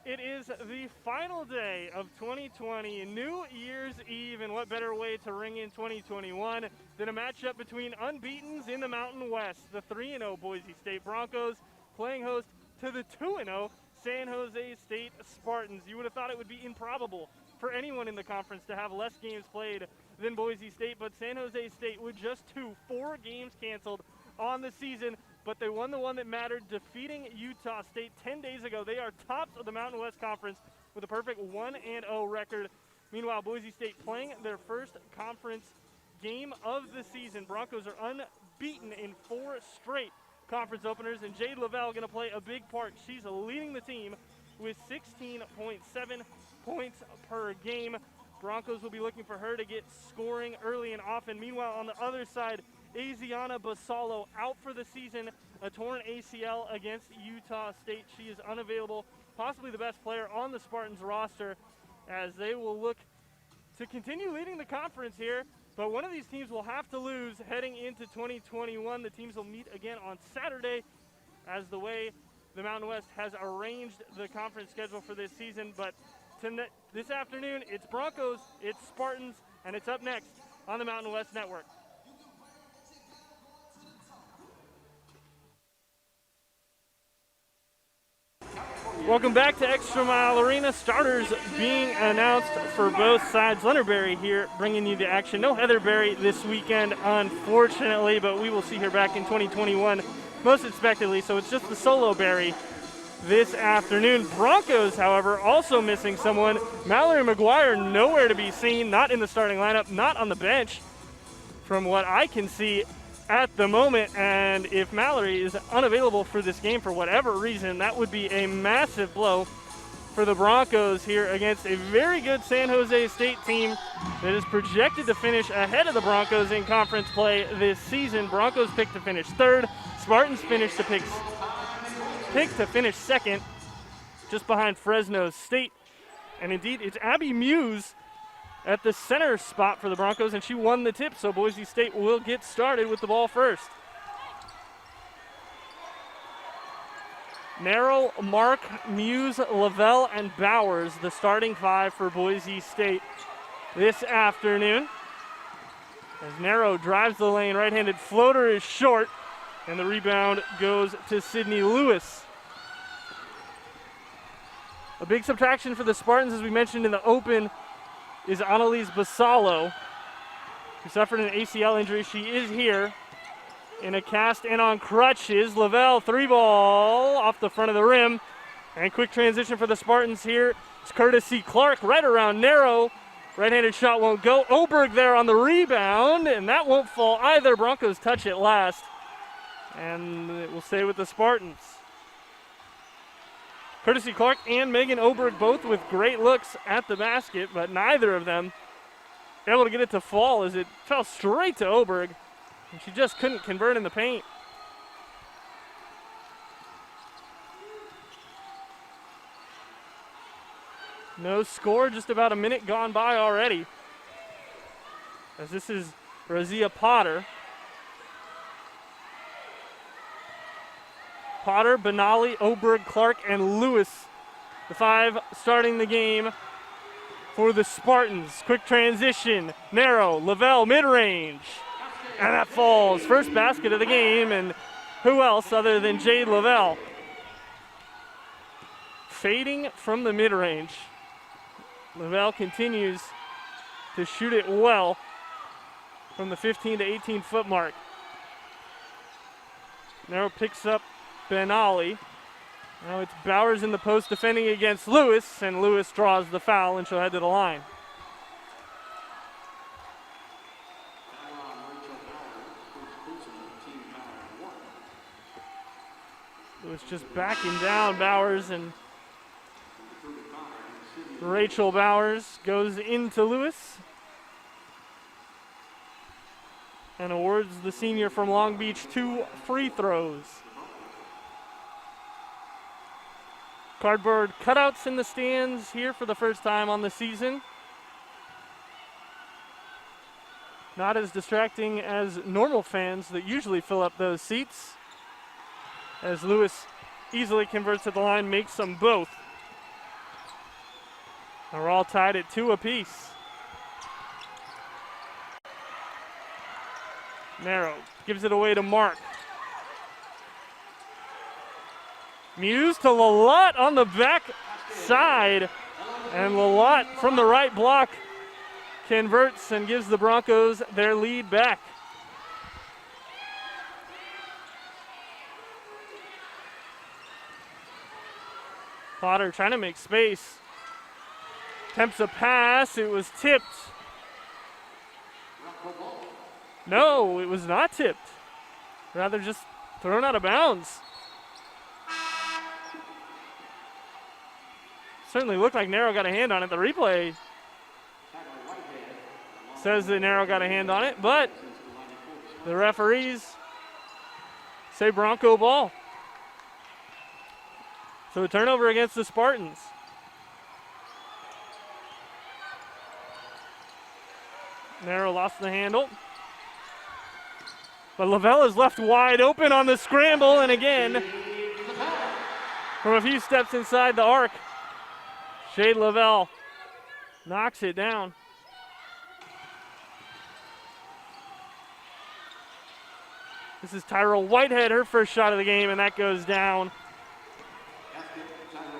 It is the final day of 2020, New Year's Eve, and what better way to ring in 2021 than a matchup between unbeatens in the Mountain West, the 3-0 Boise State Broncos playing host to the 2-0 San Jose State Spartans. You would have thought it would be improbable for anyone in the conference to have less games played than Boise State, but San Jose State with just 4 games canceled on the season, but they won the one that mattered, defeating Utah State 10 days ago. They are tops of the Mountain West Conference with a perfect 1-0 record. Meanwhile, Boise State playing their first conference game of the season. Broncos are unbeaten in 4 straight conference openers, and Jade Lavelle going to play a big part. She's leading the team with 16.7 points per game. Broncos will be looking for her to get scoring early and often. Meanwhile, on the other side, Aziana Basalo out for the season, a torn ACL against Utah State. She is unavailable, possibly the best player on the Spartans roster, as they will look to continue leading the conference here. But one of these teams will have to lose heading into 2021. The teams will meet again on Saturday, as the way the Mountain West has arranged the conference schedule for this season. But this afternoon, it's Broncos, it's Spartans, and it's up next on the Mountain West Network. Welcome back to ExtraMile Arena. Starters being announced for both sides. Leonard Berry here bringing you the action. No Heather Berry this weekend, unfortunately, but we will see her back in 2021 most expectedly, so it's just the solo Berry this afternoon. Broncos, however, also missing someone. Mallory McGuire nowhere to be seen, not in the starting lineup, not on the bench from what I can see at the moment, and if Mallory is unavailable for this game for whatever reason, that would be a massive blow for the Broncos here against a very good San Jose State team that is projected to finish ahead of the Broncos in conference play this season. Broncos picked to finish 3rd. Spartans picked to finish 2nd, just behind Fresno State. And indeed, it's Abby Muse at the center spot for the Broncos, and she won the tip, so Boise State will get started with the ball first. Narrow, Mark, Muse, Lavelle, and Bowers, the starting 5 for Boise State this afternoon. As Narrow drives the lane, right-handed floater is short, and the rebound goes to Sydney Lewis. A big subtraction for the Spartans, as we mentioned in the open, is Annalise Basalo, who suffered an ACL injury. She is here in a cast and on crutches. Lavelle, 3-ball off the front of the rim. And quick transition for the Spartans here. It's courtesy Clark right around Narrow. Right-handed shot won't go. Oberg there on the rebound, and that won't fall either. Broncos touch it last, and it will stay with the Spartans. Courtesy Clark and Megan Oberg both with great looks at the basket, but neither of them able to get it to fall as it fell straight to Oberg, and she just couldn't convert in the paint. No score, just about a minute gone by already, as this is Razia Potter. Potter, Benali, Oberg, Clark, and Lewis, the 5 starting the game for the Spartans. Quick transition, Narrow, Lavelle, mid-range, and that falls. First basket of the game, and who else other than Jade Lavelle? Fading from the mid-range. Lavelle continues to shoot it well from the 15 to 18-foot mark. Narrow picks up Benali. Now it's Bowers in the post defending against Lewis, and Lewis draws the foul, and she'll head to the line. Lewis just backing down Bowers, and Rachel Bowers goes into Lewis and awards the senior from Long Beach 2 free throws. Cardboard cutouts in the stands here for the first time on the season. Not as distracting as normal fans that usually fill up those seats, as Lewis easily converts at the line, makes them both. We're all tied at 2 apiece. Narrow gives it away to Mark. Muse to Lalott on the back side. And Lalott from the right block converts and gives the Broncos their lead back. Potter trying to make space. Attempts a pass. It was tipped. No, it was not tipped. Rather just thrown out of bounds. Certainly looked like Narrow got a hand on it. The replay says that Narrow got a hand on it, but the referees say Bronco ball. So a turnover against the Spartans. Narrow lost the handle. But Lavelle is left wide open on the scramble, and again, from a few steps inside the arc, Shade Lavelle knocks it down. This is Tyrell Whitehead, her first shot of the game, and that goes down.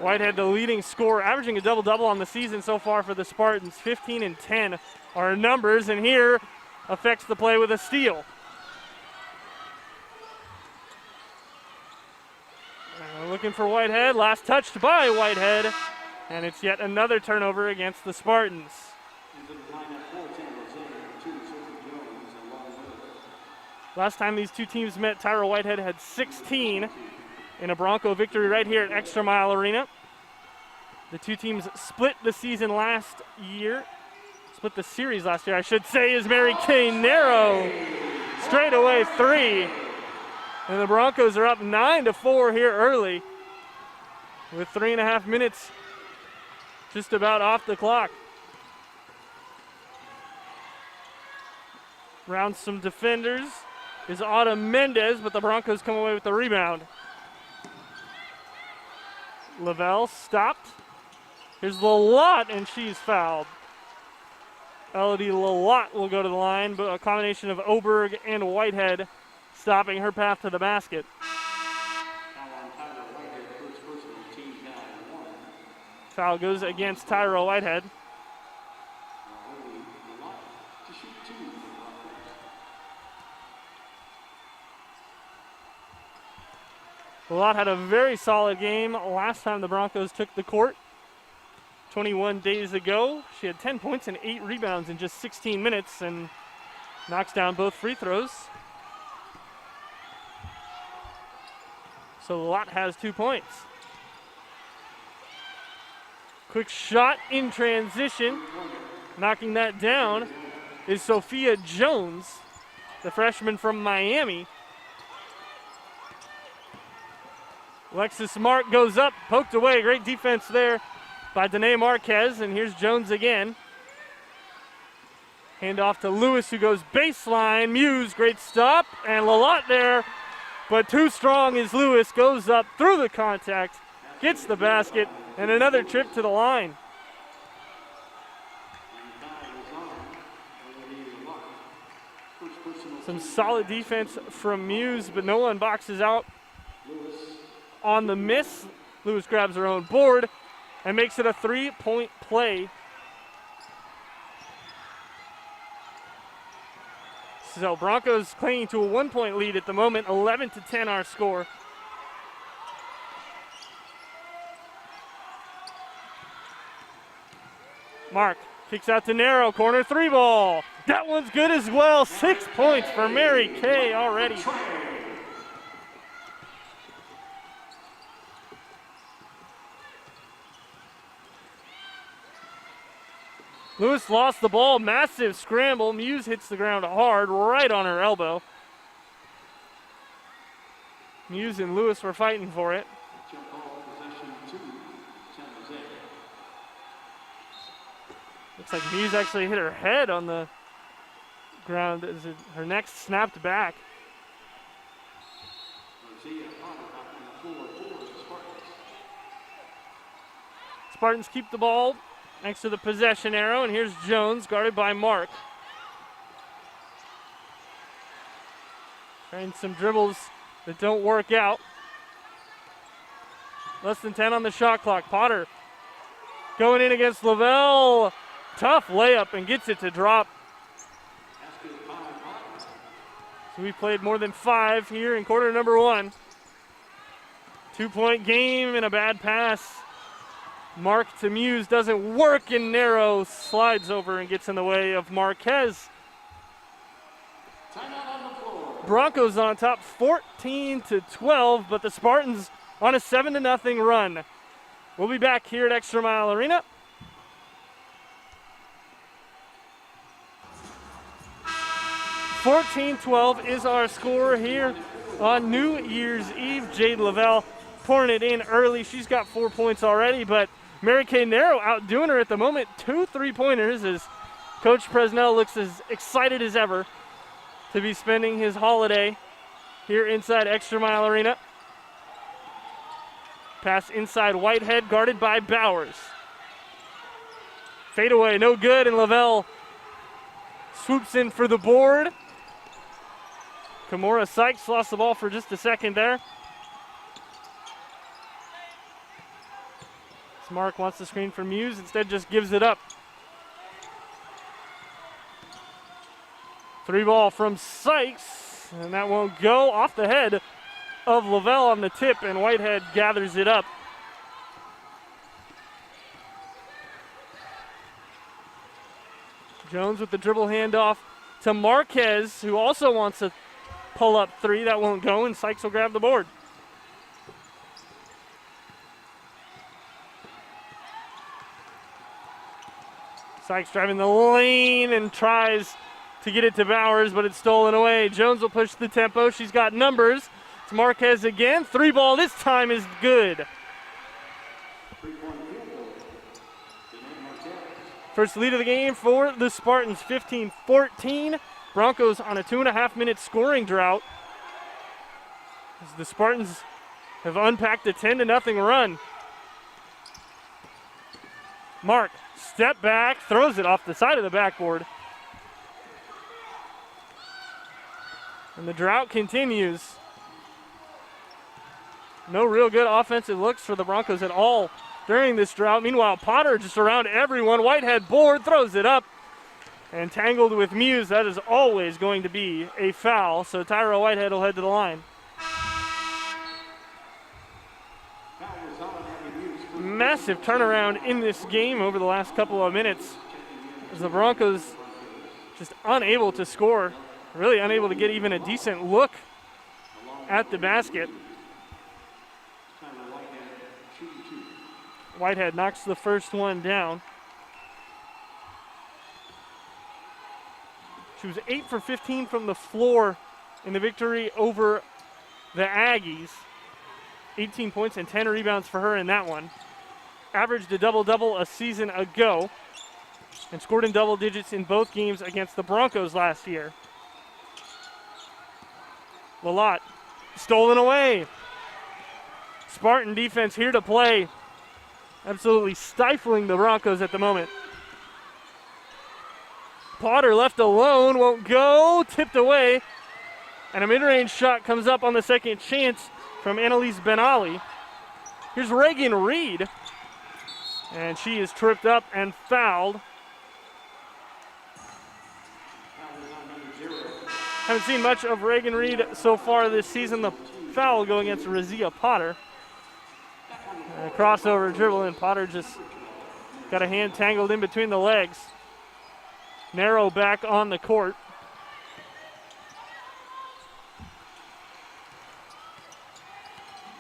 Whitehead, the leading scorer, averaging a double-double on the season so far for the Spartans. 15 and 10 are her numbers, and here affects the play with a steal. Looking for Whitehead, last touched by Whitehead, and it's yet another turnover against the Spartans. Last time these two teams met, Tyra Whitehead had 16 in a Bronco victory right here at ExtraMile Arena. The two teams split the season last year. Split the series last year, I should say, is Mary Kay Narrow. Straight away 3. And the Broncos are up 9-4 here early with 3.5 minutes just about off the clock. Round some defenders is Autumn Mendez, but the Broncos come away with the rebound. Lavelle stopped. Here's Lalott, and she's fouled. Elodie Lalott will go to the line, but a combination of Oberg and Whitehead stopping her path to the basket. Foul goes against Tyra Whitehead. Lalott had a very solid game last time the Broncos took the court. 21 days ago, she had 10 points and 8 rebounds in just 16 minutes and knocks down both free throws. So Lalott has 2 points. Quick shot in transition. Knocking that down is Sophia Jones, the freshman from Miami. Alexis Mark goes up, poked away. Great defense there by Danae Marquez, and here's Jones again. Hand off to Lewis, who goes baseline. Muse, great stop, and Lalott there, but too strong as Lewis goes up through the contact, gets the basket, and another trip to the line. Some solid defense from Muse, but no one boxes out on the miss. Lewis grabs her own board and makes it a 3-point play. So Broncos clinging to a 1-point lead at the moment, 11-10 our score. Mark kicks out to Narrow, corner 3 ball. That one's good as well. 6 points for Mary Kay already. Lewis lost the ball, massive scramble. Muse hits the ground hard, right on her elbow. Muse and Lewis were fighting for it. Looks like Muse actually hit her head on the ground as her neck snapped back. Spartans keep the ball next to the possession arrow, and here's Jones guarded by Mark. Trying some dribbles that don't work out. Less than 10 on the shot clock. Potter going in against Lavelle. Tough layup and gets it to drop. So we played more than 5 here in quarter number 1. 2-point game and a bad pass. Mark to Muse doesn't work, and Narrow slides over and gets in the way of Marquez. Broncos on top 14-12, but the Spartans on a 7-0 run. We'll be back here at Extra Mile Arena. (14-12) is our score here on New Year's Eve. Jade Lavelle pouring it in early. She's got 4 points already, but Mary Kay Narrow outdoing her at the moment. 2 3-pointers as Coach Presnell looks as excited as ever to be spending his holiday here inside Extra Mile Arena. Pass inside Whitehead, guarded by Bowers. Fadeaway, no good, and Lavelle swoops in for the board. Kimura Sykes lost the ball for just a second there. Mark wants the screen from Muse, instead just gives it up. 3 ball from Sykes, and that won't go. Off the head of Lavelle on the tip, and Whitehead gathers it up. Jones with the dribble handoff to Marquez, who also wants a pull-up 3. That won't go, and Sykes will grab the board. Sykes driving the lane and tries to get it to Bowers, but it's stolen away. Jones will push the tempo. She's got numbers. It's Marquez again. 3 ball this time is good. First lead of the game for the Spartans, 15-14. Broncos on a 2.5-minute scoring drought, as the Spartans have unpacked a 10-0 run. Mark, step back, throws it off the side of the backboard. And the drought continues. No real good offensive looks for the Broncos at all during this drought. Meanwhile, Potter just around everyone. Whitehead board, throws it up, and tangled with Muse. That is always going to be a foul, so Tyra Whitehead will head to the line. Massive turnaround in this game over the last couple of minutes, as the Broncos just unable to score, really unable to get even a decent look at the basket. Whitehead knocks the first one down. She was 8 for 15 from the floor in the victory over the Aggies. 18 points and 10 rebounds for her in that one. Averaged a double-double a season ago and scored in double digits in both games against the Broncos last year. Lalott stolen away. Spartan defense here to play. Absolutely stifling the Broncos at the moment. Potter left alone, won't go, tipped away. And a mid-range shot comes up on the second chance from Annalise Benali. Here's Reagan Reed. And she is tripped up and fouled. Haven't seen much of Reagan Reed so far this season. The foul will go against Razia Potter. And a crossover dribble, and Potter just got a hand tangled in between the legs. Narrow back on the court.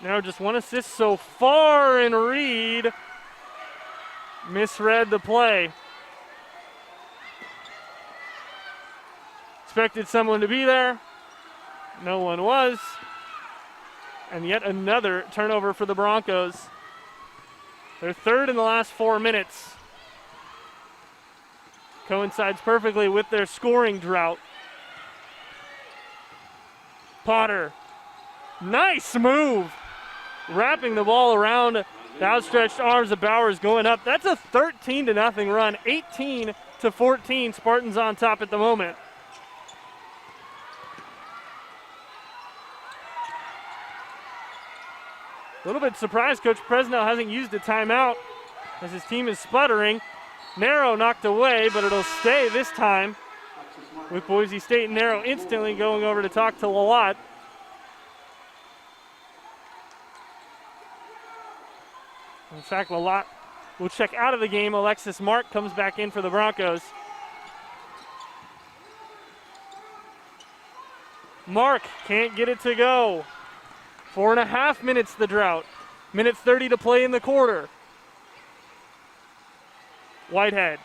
Narrow just 1 assist so far, and Reed misread the play. Expected someone to be there. No one was. And yet another turnover for the Broncos. Their third in the last 4 minutes. Coincides perfectly with their scoring drought. Potter. Nice move. Wrapping the ball around The outstretched arms of Bowers going up. That's a 13-0 run, 18-14. Spartans on top at the moment. A little bit surprised Coach Presnell hasn't used a timeout as his team is sputtering. Narrow knocked away, but it'll stay this time with Boise State. Narrow instantly going over to talk to Lalott. In fact, Lalott will check out of the game. Alexis Mark comes back in for the Broncos. Mark can't get it to go. 4.5 minutes the drought. Minute 30 to play in the quarter. Whitehead.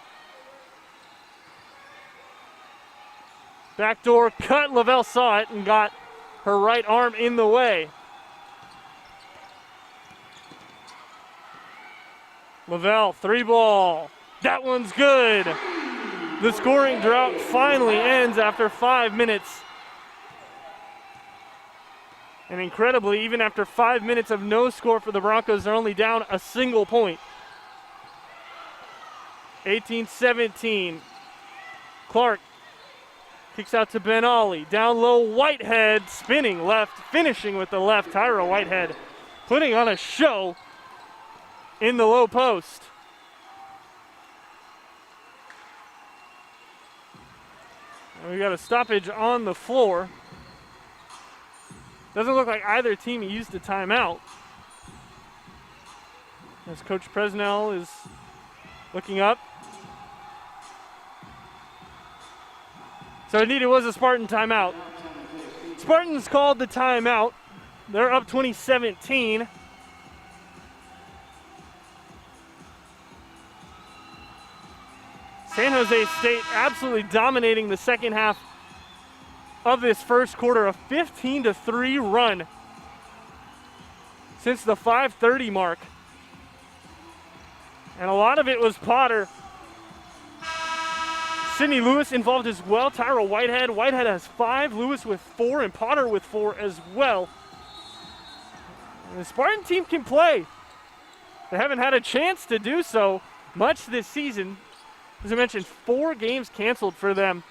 Backdoor cut. Lavelle saw it and got her right arm in the way. Lavelle, 3-ball. That one's good. The scoring drought finally ends after 5 minutes. And incredibly, even after 5 minutes of no score for the Broncos, they're only down a single point. 18-17. Clark kicks out to Ben Ollie. Down low, Whitehead spinning left, finishing with the left. Tyra Whitehead putting on a show in the low post. And we got a stoppage on the floor. Doesn't look like either team used a timeout. As Coach Presnell is looking up. So indeed it was a Spartan timeout. Spartans called the timeout. They're up 20-17. San Jose State absolutely dominating the second half of this first quarter, a 15-3 run since the 5:30 mark. And a lot of it was Potter. Sydney Lewis involved as well. Tyra Whitehead. Whitehead has 5, Lewis with 4, and Potter with 4 as well. And the Spartan team can play. They haven't had a chance to do so much this season. As I mentioned, 4 games canceled for them.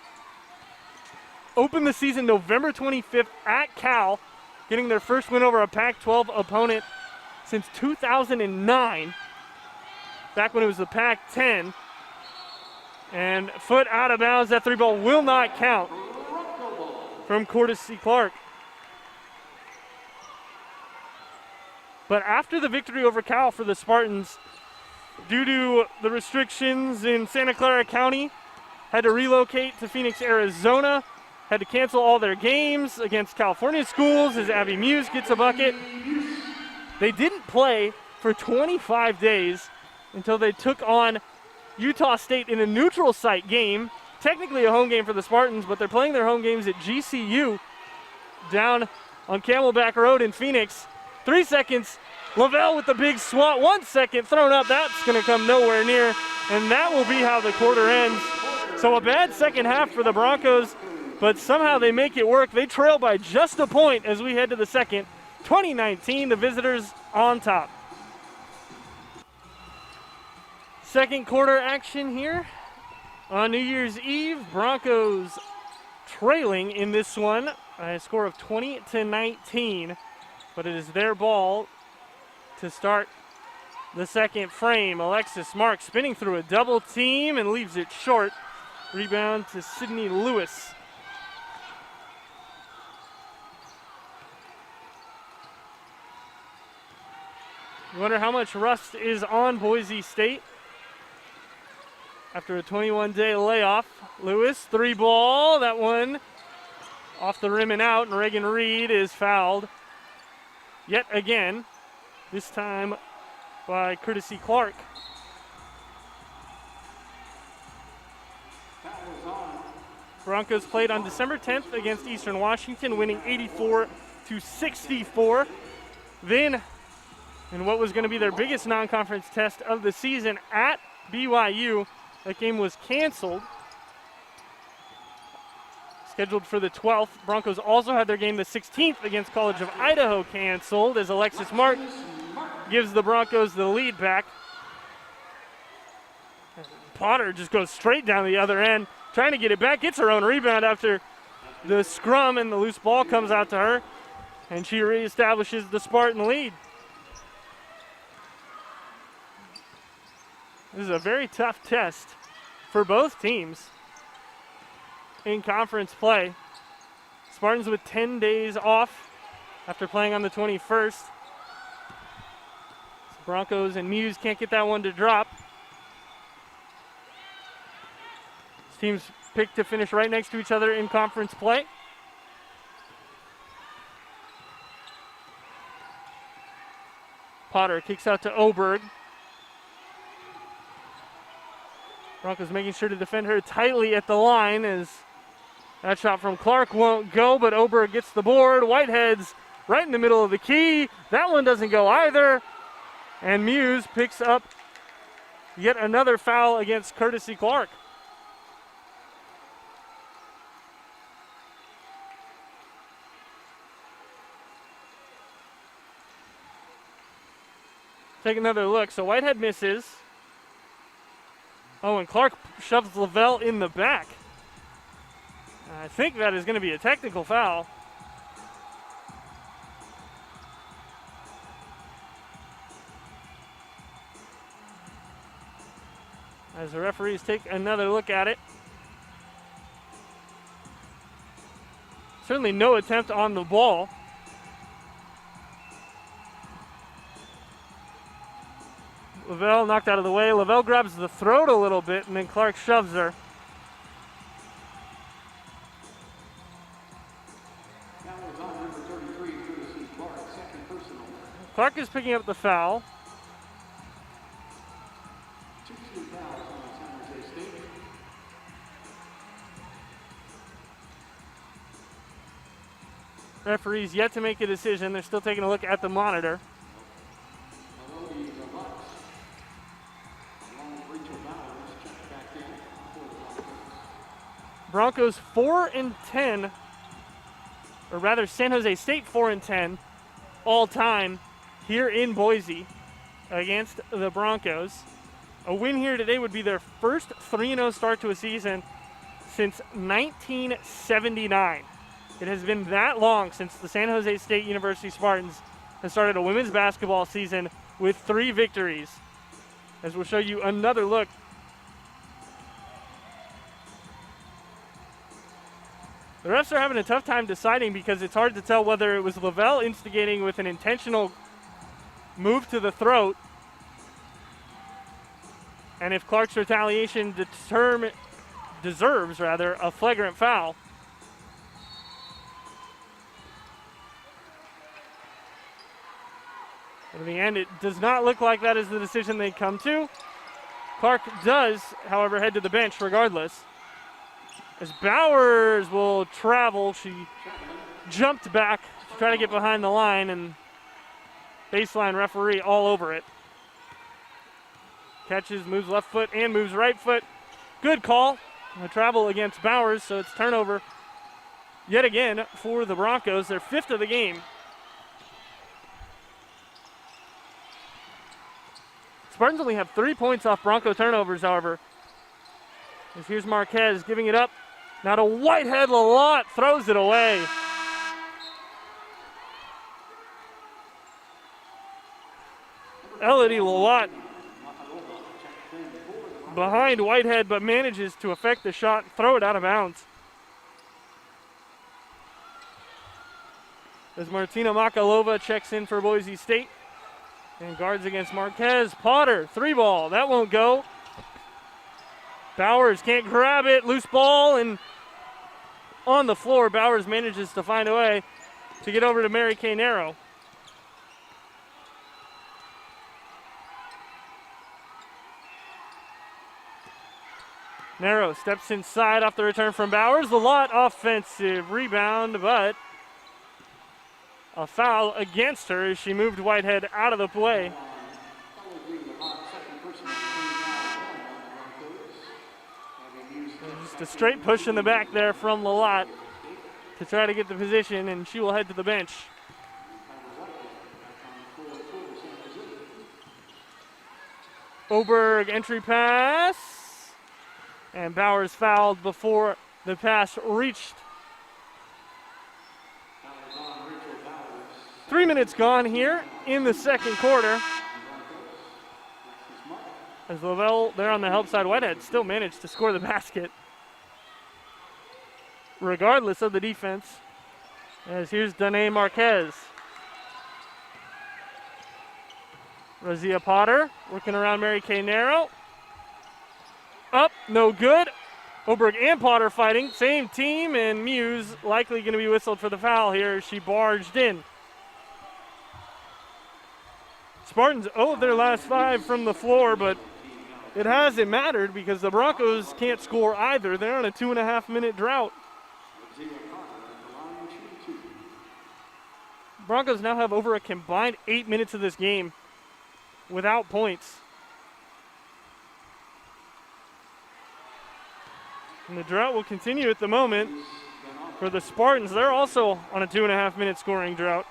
Opened the season November 25th at Cal, getting their first win over a Pac-12 opponent since 2009, back when it was the Pac-10. And foot out of bounds, that 3-ball will not count from Courtesy Clark. But after the victory over Cal for the Spartans, due to the restrictions in Santa Clara County, had to relocate to Phoenix, Arizona, had to cancel all their games against California schools as Abby Muse gets a bucket. They didn't play for 25 days until they took on Utah State in a neutral site game. Technically a home game for the Spartans, but they're playing their home games at GCU down on Camelback Road in Phoenix. 3 seconds, Lavelle with the big swat. 1 second thrown up, that's gonna come nowhere near, and that will be how the quarter ends. So a bad second half for the Broncos, but somehow they make it work. They trail by just a point as we head to the second. 2019, the visitors on top. Second quarter action here on New Year's Eve. Broncos trailing in this one by a score of 20-19, but it is their ball to start the second frame. Alexis Mark spinning through a double team and leaves it short. Rebound to Sydney Lewis. You wonder how much rust is on Boise State after a 21-day layoff. Lewis, 3-ball, that one off the rim and out, and Reagan Reed is fouled yet again, this time by Courtesy Clark. Broncos played on December 10th against Eastern Washington, winning 84-64. Then, in what was going to be their biggest non-conference test of the season at BYU, that game was canceled. Scheduled for the 12th. Broncos also had their game the 16th against College of Idaho canceled as Alexis Mark gives the Broncos the lead back. Potter just goes straight down the other end, trying to get it back, gets her own rebound after the scrum, and the loose ball comes out to her, and she reestablishes the Spartan lead. This is a very tough test for both teams in conference play. Spartans with 10 days off after playing on the 21st. So Broncos and Muse can't get that one to drop. These teams picked to finish right next to each other in conference play. Potter kicks out to Oberg. Broncos making sure to defend her tightly at the line as that shot from Clark won't go, but Oberg gets the board. Whitehead's right in the middle of the key. That one doesn't go either. And Muse picks up yet another foul against Courtesy Clark. Take another look. So Whitehead misses. Oh, and Clark shoves Lavelle in the back. I think that is going to be a technical foul. As the referees take another look at it. Certainly no attempt on the ball. Lavelle knocked out of the way. Lavelle grabs the throat a little bit, and then Clark shoves her. Clark is picking up the foul. Referees yet to make a decision. They're still taking a look at the monitor. Broncos 4-10, or rather San Jose State 4-10 all time here in Boise against the Broncos. A win here today would be their first 3-0 start to a season since 1979. It has been that long since the San Jose State University Spartans have started a women's basketball season with 3 victories. As we'll show you another look. The refs are having a tough time deciding because it's hard to tell whether it was Lavelle instigating with an intentional move to the throat, and if Clark's retaliation deserves a flagrant foul. In the end, it does not look like that is the decision they come to. Clark does, however, head to the bench regardless. As Bowers will travel, she jumped back to try to get behind the line, and baseline referee all over it. Catches, moves left foot, and moves right foot. Good call. A travel against Bowers, so it's turnover yet again for the Broncos, their 5th of the game. Spartans only have 3 points off Bronco turnovers, however. As here's Marquez giving it up. Now to Whitehead. Lalott throws it away. Elodie Lalott behind Whitehead, but manages to effect the shot and throw it out of bounds. As Martina Makalova checks in for Boise State and guards against Marquez. Potter, 3-ball. That won't go. Bowers can't grab it. Loose ball, and on the floor, Bowers manages to find a way to get over to Mary Kay Narrow. Narrow steps inside off the return from Bowers. Lalott offensive rebound, but a foul against her as she moved Whitehead out of the play. Just a straight push in the back there from Lalott to try to get the position, and she will head to the bench. Oberg entry pass. And Bowers fouled before the pass reached. 3 minutes gone here in the second quarter. As Lavelle there on the help side, Whitehead still managed to score the basket, regardless of the defense. As here's Danae Marquez. Razia Potter working around Mary Kay Narrow. Up, no good. Oberg and Potter fighting, same team, and Muse likely going to be whistled for the foul here. She barged in. Spartans owed their last 5 from the floor, but it hasn't mattered because the Broncos can't score either. They're on a 2.5-minute drought. Broncos now have over a combined 8 minutes of this game without points. And the drought will continue at the moment for the Spartans. They're also on a 2.5-minute scoring drought.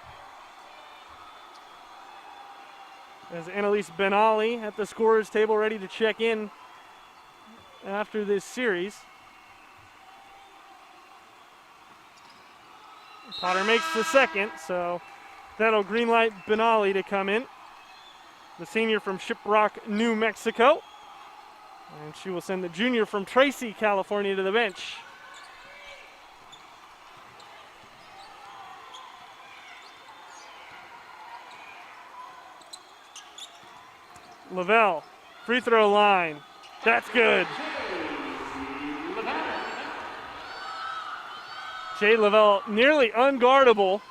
As Annalise Benali at the scorer's table ready to check in after this series. Potter makes the second, so that'll greenlight Benali to come in. The senior from Shiprock, New Mexico. And she will send the junior from Tracy, California to the bench. Lavelle, free throw line. That's good. Jay Lavelle nearly unguardable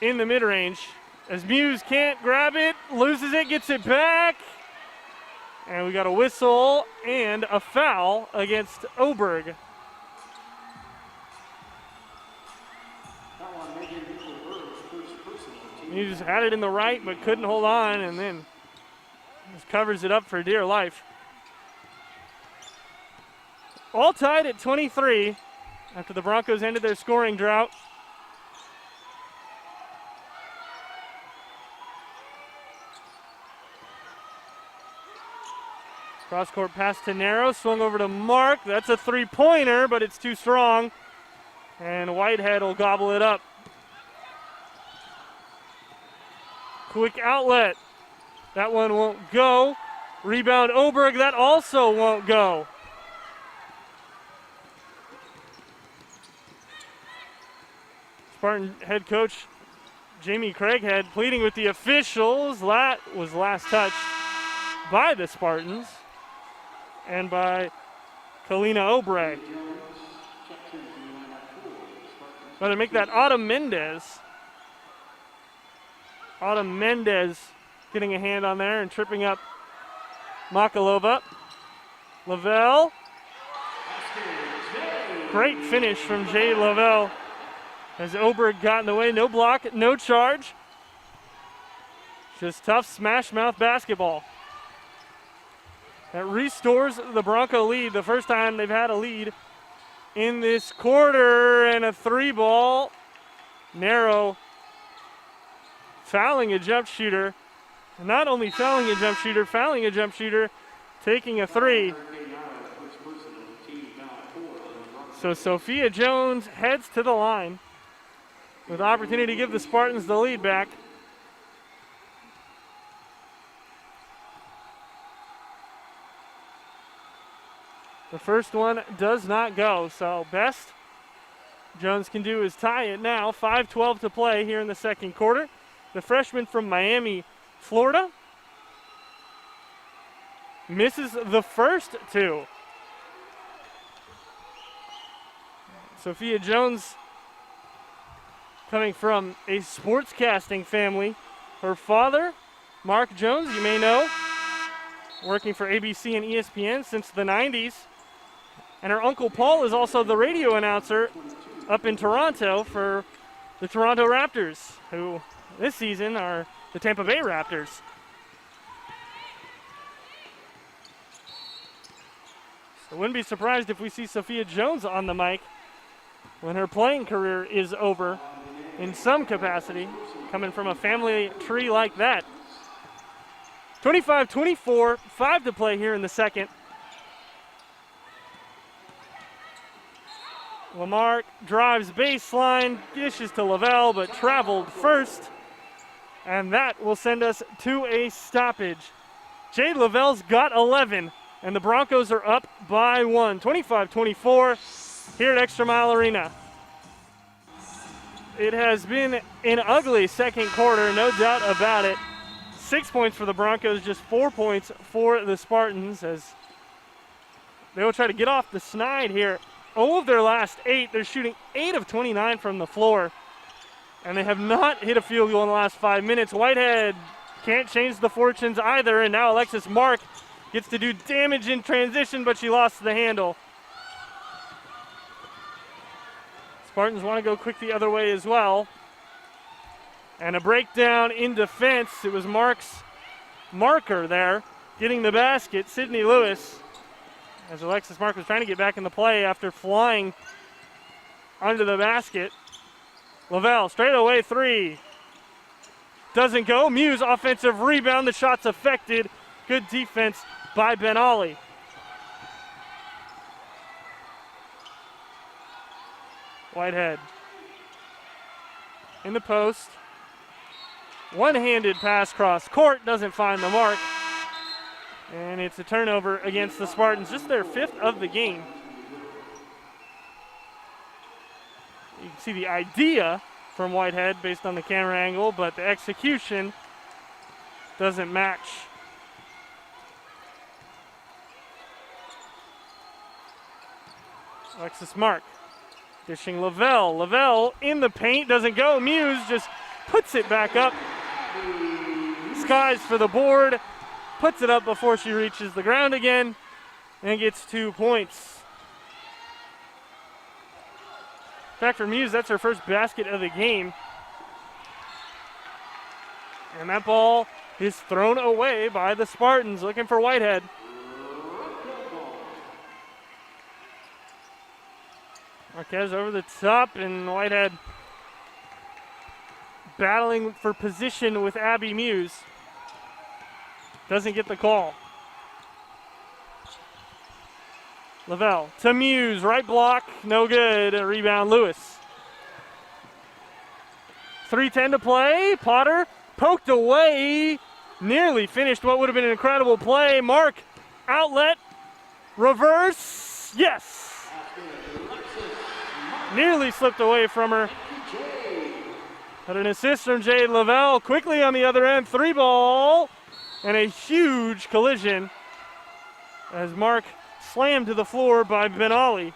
in the mid-range. As Muse can't grab it, loses it, gets it back. And we got a whistle and a foul against Oberg. Muse had it in the right but couldn't hold on, and then just covers it up for dear life. All tied at 23 after the Broncos ended their scoring drought. Cross-court pass to Narrow, swung over to Mark. That's a three-pointer, but it's too strong. And Whitehead will gobble it up. Quick outlet. That one won't go. Rebound Oberg, that also won't go. Spartan head coach Jamie Craighead pleading with the officials. That was last touched by the Spartans and by Kalina Obrey. Going to make that Autumn Mendez. Autumn Mendez getting a hand on there and tripping up Makalova. Lavelle. Great finish from Jay Lavelle as Oberg got in the way. No block, no charge. Just tough smash mouth basketball. That restores the Bronco lead. The first time they've had a lead in this quarter, and a 3-ball. Narrow fouling a jump shooter. Not only fouling a jump shooter, taking a 3. So Sophia Jones heads to the line with opportunity to give the Spartans the lead back. The first one does not go, so best Jones can do is tie it now. 5:12 to play here in the second quarter. The freshman from Miami, Florida, misses the first two. Sophia Jones coming from a sportscasting family. Her father, Mark Jones, you may know, working for ABC and ESPN since the 90s. And her uncle Paul is also the radio announcer up in Toronto for the Toronto Raptors, who this season are the Tampa Bay Raptors. So wouldn't be surprised if we see Sophia Jones on the mic when her playing career is over in some capacity, coming from a family tree like that. 25-24, 5 to play here in the second. Lamarck drives baseline, dishes to Lavelle, but traveled first. And that will send us to a stoppage. Jade Lavelle's got 11, and the Broncos are up by 1. 25-24 here at ExtraMile Arena. It has been an ugly second quarter, no doubt about it. 6 points for the Broncos, just 4 points for the Spartans as they will try to get off the snide here. 0 of their last 8. They're shooting 8 of 29 from the floor. And they have not hit a field goal in the last 5 minutes. Whitehead can't change the fortunes either. And now Alexis Mark gets to do damage in transition, but she lost the handle. Spartans want to go quick the other way as well. And a breakdown in defense. It was Mark's marker there getting the basket, Sydney Lewis. As Alexis Mark was trying to get back in the play after flying under the basket. Lavelle, straight away 3. Doesn't go. Muse, offensive rebound. The shot's affected. Good defense by Ben Ali. Whitehead in the post. One-handed pass cross court. Doesn't find the mark. And it's a turnover against the Spartans, just their 5th of the game. You can see the idea from Whitehead based on the camera angle, but the execution doesn't match. Alexis Mark dishing Lavelle. Lavelle in the paint, doesn't go. Muse just puts it back up. Skies for the board. Puts it up before she reaches the ground again and gets 2 points. In fact, for Muse, that's her first basket of the game. And that ball is thrown away by the Spartans, looking for Whitehead. Marquez over the top, and Whitehead battling for position with Abby Muse. Doesn't get the call. Lavelle to Muse, right block, no good. A rebound, Lewis. 3:10 to play. Potter poked away, nearly finished what would have been an incredible play. Mark, outlet, reverse, yes. Nearly slipped away from her. But an assist from Jade Lavelle. Quickly on the other end, 3-ball. And a huge collision as Mark slammed to the floor by Ben Ali.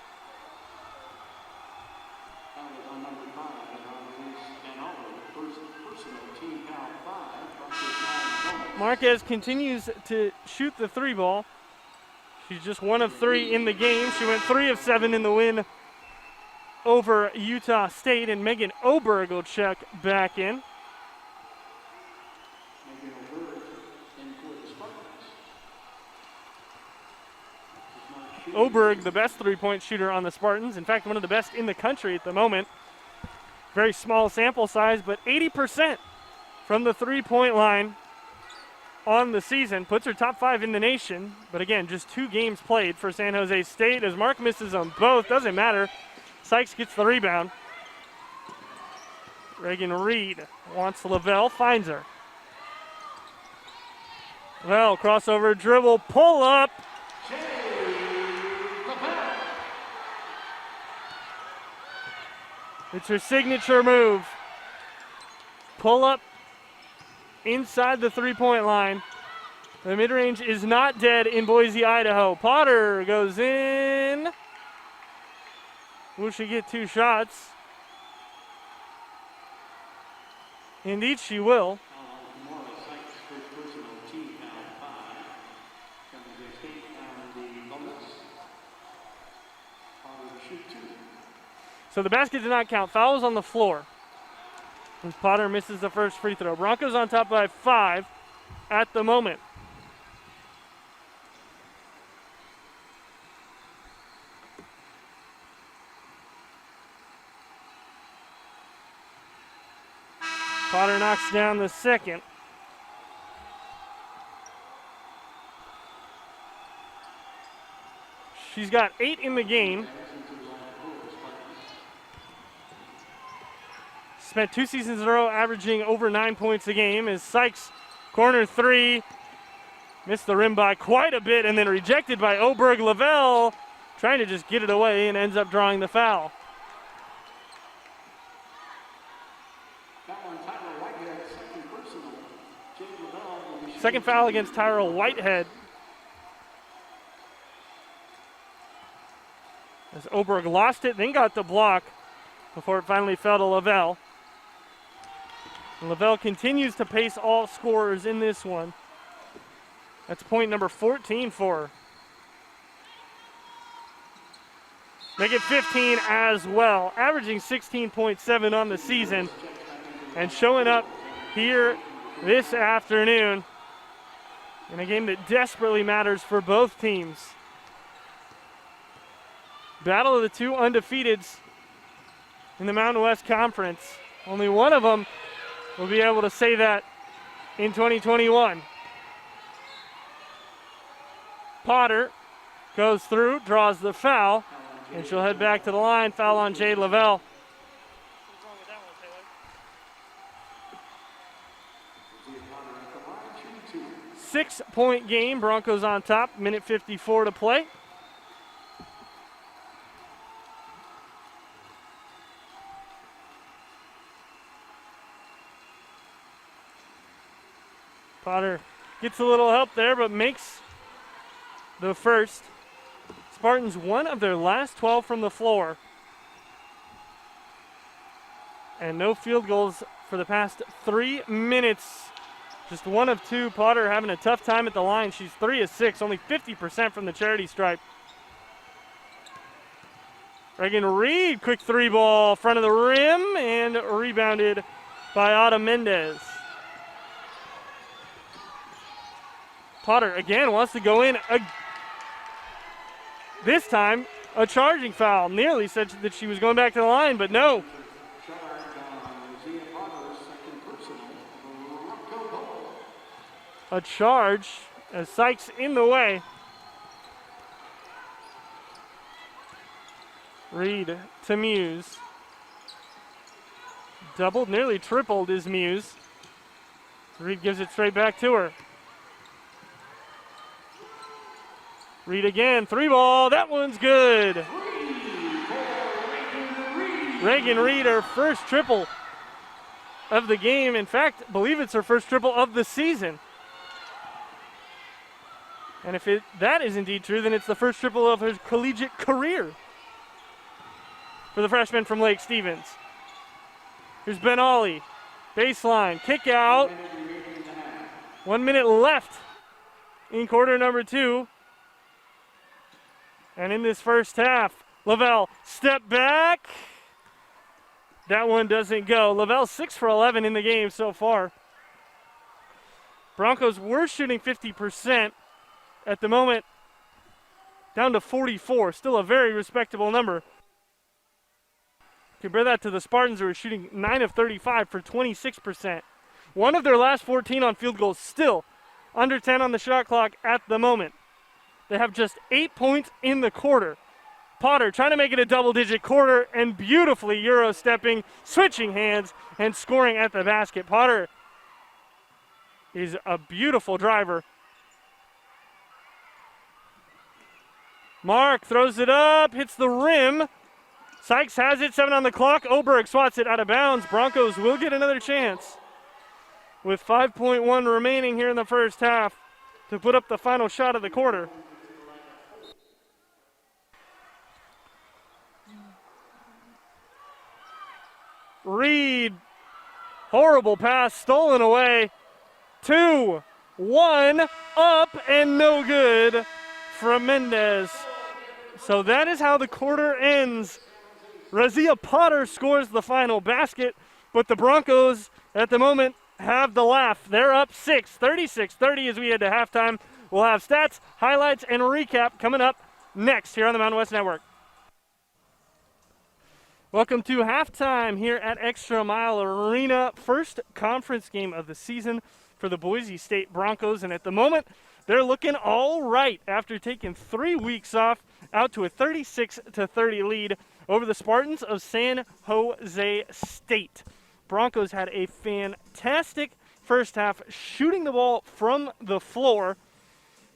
Marquez continues to shoot the 3-ball. She's just 1 of 3 in the game. She went 3 of 7 in the win over Utah State, and Megan Oberg will check back in. Oberg, the best 3-point shooter on the Spartans. In fact, one of the best in the country at the moment. Very small sample size, but 80% from the 3-point line on the season. Puts her top 5 in the nation. But again, just 2 games played for San Jose State. As Mark misses them both, doesn't matter. Sykes gets the rebound. Reagan Reed wants Lavelle, finds her. Lavelle, crossover, dribble, pull up. It's her signature move. Pull up inside the 3-point line. The mid-range is not dead in Boise, Idaho. Potter goes in. Will she get 2 shots? Indeed, she will. So the basket did not count. Fouls on the floor. And Potter misses the first free throw. Broncos on top by 5 at the moment. Potter knocks down the second. She's got 8 in the game. Spent 2 seasons in a row averaging over 9 points a game. As Sykes, corner 3, missed the rim by quite a bit and then rejected by Oberg. Lavelle trying to just get it away and ends up drawing the foul. Second foul against Tyrell Whitehead. As Oberg lost it, then got the block before it finally fell to Lavelle. And Lavelle continues to pace all scorers in this one. That's point number 14 for her. Make it 15 as well, averaging 16.7 on the season and showing up here this afternoon in a game that desperately matters for both teams. Battle of the two undefeateds in the Mountain West Conference. Only one of them will be able to say that in 2021. Potter goes through, draws the foul, and she'll head back to the line. Foul on Jade Lavelle. 6-point game. Broncos on top. Minute 54 to play. Potter gets a little help there, but makes the first. Spartans one of their last 12 from the floor. And no field goals for the past 3 minutes. Just 1 of 2. Potter having a tough time at the line. She's 3 of 6, only 50% from the charity stripe. Reagan Reed, quick 3-ball, front of the rim, and rebounded by Ada Mendez. Potter again wants to go in. This time, a charging foul. Nearly said that she was going back to the line, but no. A charge as Sykes in the way. Reed to Muse. Doubled, nearly tripled is Muse. Reed gives it straight back to her. Reed again, 3-ball, that one's good. Reagan Reed, her first triple of the game. In fact, I believe it's her first triple of the season. And if that is indeed true, then it's the first triple of her collegiate career for the freshman from Lake Stevens. Here's Ben Ollie, baseline, kick out. 1 minute left in quarter number 2. And in this first half, Lavelle, step back. That one doesn't go. Lavelle 6 for 11 in the game so far. Broncos were shooting 50%. At the moment, down to 44. Still a very respectable number. Compare that to the Spartans, who are shooting 9 of 35 for 26%. One of their last 14 on field goals, still under 10 on the shot clock at the moment. They have just 8 points in the quarter. Potter trying to make it a double-digit quarter and beautifully Euro-stepping, switching hands, and scoring at the basket. Potter is a beautiful driver. Mark throws it up, hits the rim. Sykes has it, 7 on the clock. Oberg swats it out of bounds. Broncos will get another chance with 5.1 remaining here in the first half to put up the final shot of the quarter. Reed, horrible pass, stolen away. 2-1, up and no good from Mendez. So that is how the quarter ends. Razia Potter scores the final basket, but the Broncos at the moment have the laugh. They're up 6, 36-30 as we head to halftime. We'll have stats, highlights, and a recap coming up next here on the Mountain West Network. Welcome to halftime here at ExtraMile Arena. First conference game of the season for the Boise State Broncos, and at the moment, they're looking all right after taking 3 weeks off out to a 36-30 lead over the Spartans of San Jose State. Broncos had a fantastic first half shooting the ball from the floor.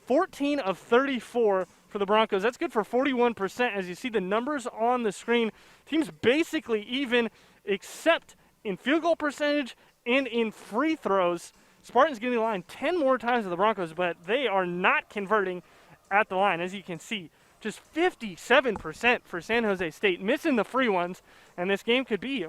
14 of 34 for the Broncos. That's good for 41%. As you see the numbers on the screen, teams basically even except in field goal percentage and in free throws. Spartans getting the line 10 more times than the Broncos, but they are not converting at the line. As you can see, just 57% for San Jose State, missing the free ones, and this game could be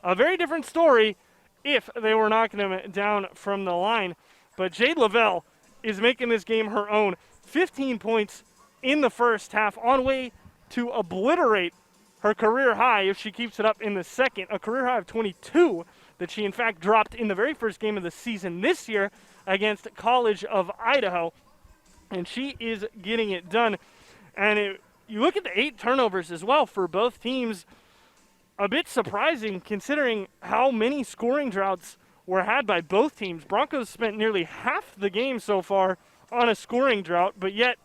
a very different story if they were knocking them down from the line. But Jade Lavelle is making this game her own. 15 points in the first half, on way to obliterate her career high if she keeps it up in the second, a career high of 22 that she in fact dropped in the very first game of the season this year against College of Idaho. And she is getting it done. And you look at the 8 turnovers as well for both teams. A bit surprising considering how many scoring droughts were had by both teams. Broncos spent nearly half the game so far on a scoring drought, but yet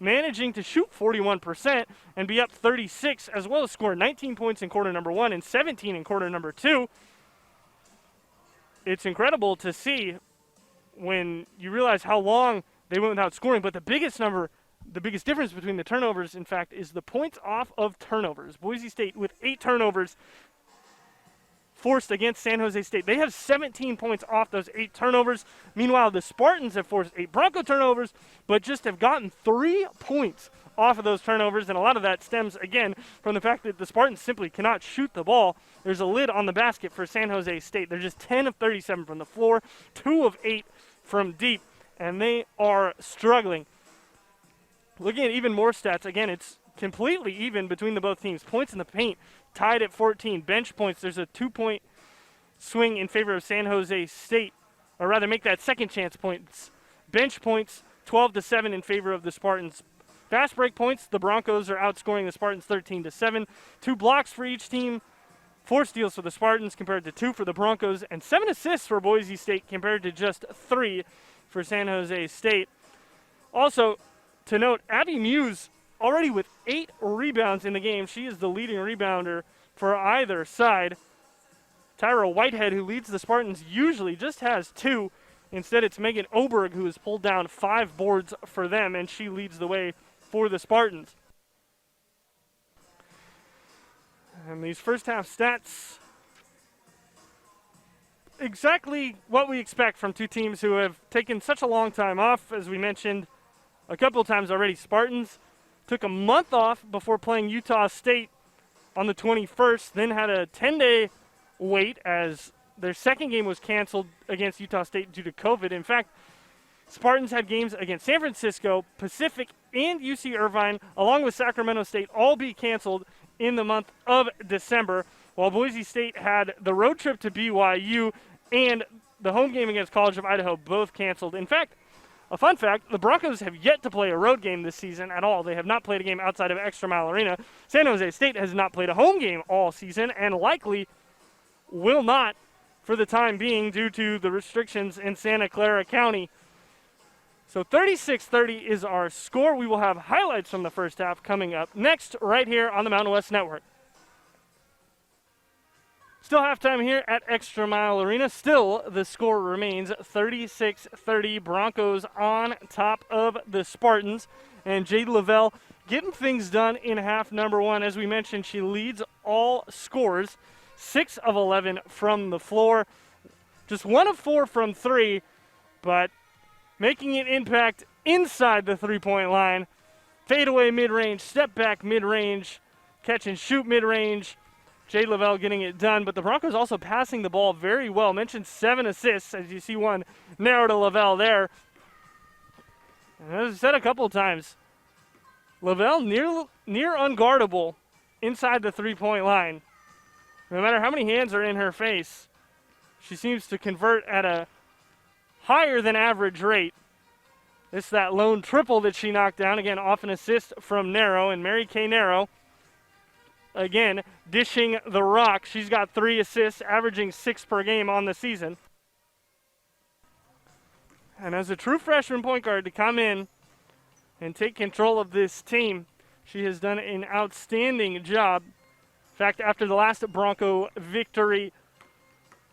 managing to shoot 41% and be up 36, as well as score 19 points in quarter number 1 and 17 in quarter number 2. It's incredible to see when you realize how long they went without scoring, but the biggest difference between the turnovers, in fact, is the points off of turnovers. Boise State with 8 turnovers forced against San Jose State. They have 17 points off those 8 turnovers. Meanwhile, the Spartans have forced 8 Bronco turnovers, but just have gotten 3 points off of those turnovers, and a lot of that stems, again, from the fact that the Spartans simply cannot shoot the ball. There's a lid on the basket for San Jose State. They're just 10 of 37 from the floor, 2 of 8 from deep, and they are struggling. Looking at even more stats, again, it's completely even between the both teams. Points in the paint tied at 14. Bench points, there's a 2-point swing in favor of San Jose State, or rather make that second chance points. Bench points 12-7 in favor of the Spartans. Fast break points, the Broncos are outscoring the Spartans 13-7. 2 blocks for each team. 4 steals for the Spartans compared to 2 for the Broncos, and 7 assists for Boise State compared to just 3 for San Jose State. Also, to note, Abby Muse already with 8 rebounds in the game. She is the leading rebounder for either side. Tyra Whitehead, who leads the Spartans, usually just has 2. Instead, it's Megan Oberg who has pulled down 5 boards for them, and she leads the way for the Spartans. And these first half stats, exactly what we expect from two teams who have taken such a long time off. As we mentioned a couple of times already, Spartans took a month off before playing Utah State on the 21st, then had a 10-day wait as their second game was canceled against Utah State due to COVID. In fact, Spartans had games against San Francisco, Pacific, and UC Irvine, along with Sacramento State, all be canceled in the month of December, while Boise State had the road trip to BYU and the home game against College of Idaho both canceled. In fact, a fun fact, the Broncos have yet to play a road game this season at all. They have not played a game outside of ExtraMile Arena. San Jose State has not played a home game all season and likely will not for the time being due to the restrictions in Santa Clara County. So 36-30 is our score. We will have highlights from the first half coming up next right here on the Mountain West Network. Still halftime here at ExtraMile Arena. Still, the score remains 36-30. Broncos on top of the Spartans. And Jade Lavelle getting things done in half number 1. As we mentioned, she leads all scorers. 6 of 11 from the floor. Just 1 of 4 from 3, but making an impact inside the three-point line. Fadeaway mid-range, step back mid-range, catch and shoot mid-range. Jade Lavelle getting it done, but the Broncos also passing the ball very well. Mentioned 7 assists, as you see one narrow to Lavelle there. And as I said a couple of times, Lavelle near unguardable inside the three-point line. No matter how many hands are in her face, she seems to convert at a higher than average rate. It's that lone triple that she knocked down. Again, off an assist from Narrow, and Mary Kay Narrow, again, dishing the rock. She's got 3 assists, averaging 6 per game on the season. And as a true freshman point guard to come in and take control of this team, She has done an outstanding job. In fact, after the last Bronco victory,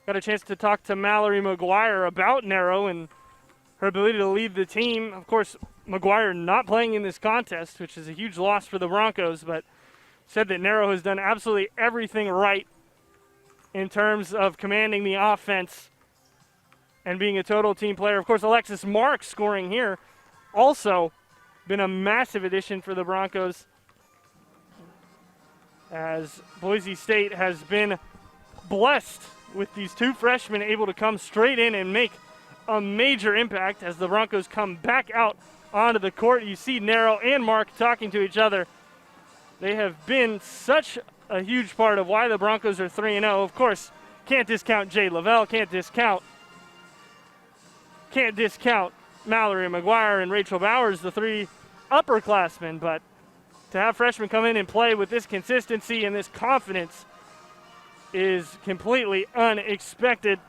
got a chance to talk to Mallory McGuire about Narrow and her ability to lead the team. Of course, McGuire not playing in this contest, which is a huge loss for the Broncos, but said that Narrow has done absolutely everything right in terms of commanding the offense and being a total team player. Of course, Alexis Marks scoring here, also been a massive addition for the Broncos, as Boise State has been blessed with these two freshmen able to come straight in and make a major impact as the Broncos come back out onto the court. You see Narrow and Mark talking to each other. They have been such a huge part of why the Broncos are 3-0. Of course, can't discount Jay Lavelle, can't discount Mallory McGuire and Rachel Bowers, the three upperclassmen, but to have freshmen come in and play with this consistency and this confidence is completely unexpected.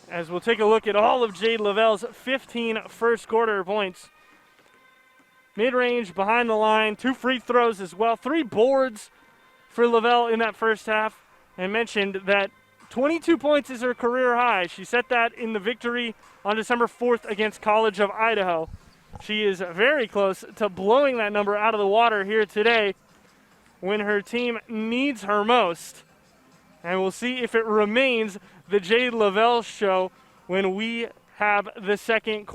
As we'll take a look at all of Jade Lavelle's 15 first quarter points. Mid-range, behind the line, 2 free throws as well, 3 boards for Lavelle in that first half. And mentioned that 22 points is her career high. She set that in the victory on December 4th against College of Idaho. She is very close to blowing that number out of the water here today when her team needs her most. And we'll see if it remains the Jade Lavelle show when we have the second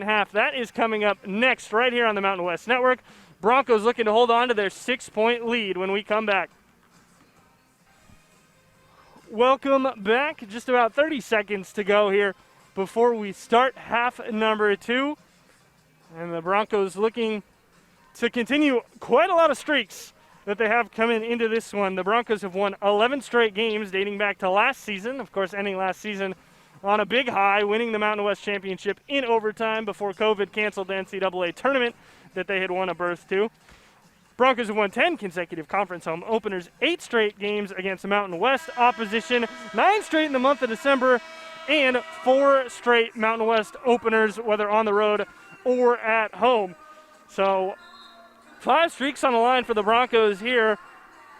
half. That is coming up next right here on the Mountain West Network. Broncos looking to hold on to their 6-point lead when we come back. Welcome back. Just about 30 seconds to go here before we start half number 2. And the Broncos looking to continue quite a lot of streaks that they have coming into this one. The Broncos have won 11 straight games dating back to last season, of course ending last season on a big high, winning the Mountain West Championship in overtime before COVID canceled the NCAAW tournament that they had won a berth to. Broncos have won 10 consecutive conference home openers, 8 straight games against the Mountain West opposition, 9 straight in the month of December, and 4 straight Mountain West openers, whether on the road or at home. So 5 streaks on the line for the Broncos here,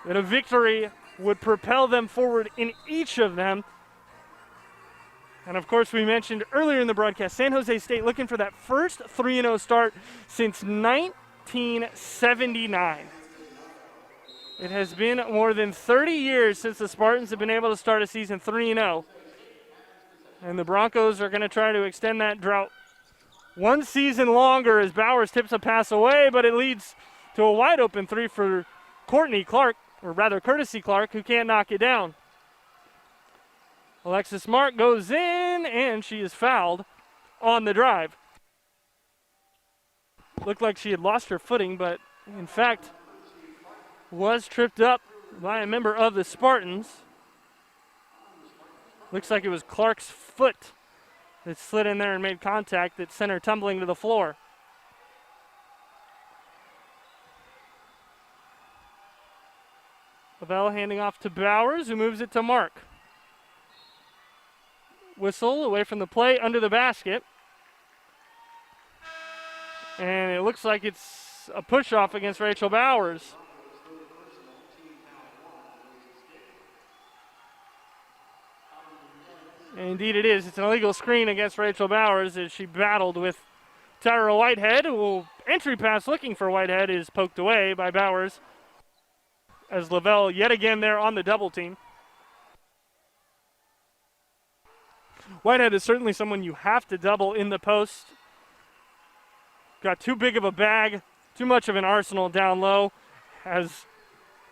and a victory would propel them forward in each of them. And of course, we mentioned earlier in the broadcast, San Jose State looking for that first 3-0 start since 1979. It has been more than 30 years since the Spartans have been able to start a season 3-0. And the Broncos are going to try to extend that drought one season longer as Bowers tips a pass away, but it leads to a wide open 3 for Courtesy Clark, who can't knock it down. Alexis Mark goes in, and she is fouled on the drive. Looked like she had lost her footing, but in fact was tripped up by a member of the Spartans. Looks like it was Clark's foot that slid in there and made contact that sent her tumbling to the floor. Lavelle handing off to Bowers, who moves it to Mark. Whistle away from the play, under the basket. And it looks like it's a push-off against Rachel Bowers. And indeed it is. It's an illegal screen against Rachel Bowers as she battled with Tyra Whitehead. Entry pass looking for Whitehead is poked away by Bowers, as Lavelle yet again there on the double team. Whitehead is certainly someone you have to double in the post. Got too big of a bag, too much of an arsenal down low. As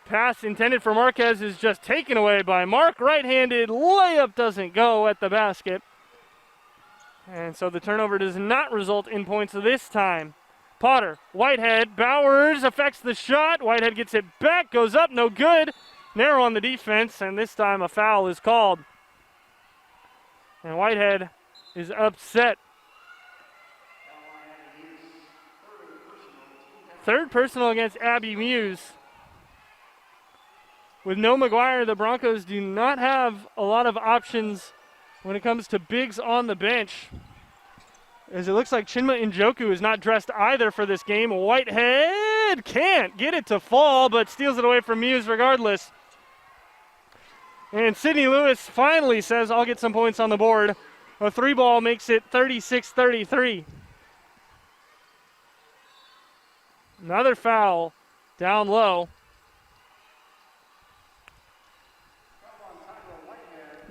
pass intended for Marquez is just taken away by Mark. Right-handed layup doesn't go at the basket. And so the turnover does not result in points this time. Potter, Whitehead, Bowers affects the shot. Whitehead gets it back, goes up, no good. Narrow on the defense, and this time a foul is called. And Whitehead is upset. Third personal against Abby Muse. With no McGuire, the Broncos do not have a lot of options when it comes to bigs on the bench. as it looks like Chinma Njoku is not dressed either for this game. Whitehead can't get it to fall, but steals it away from Muse regardless. And Sydney Lewis finally says, I'll get some points on the board. A 3-ball makes it 36-33. Another foul down low.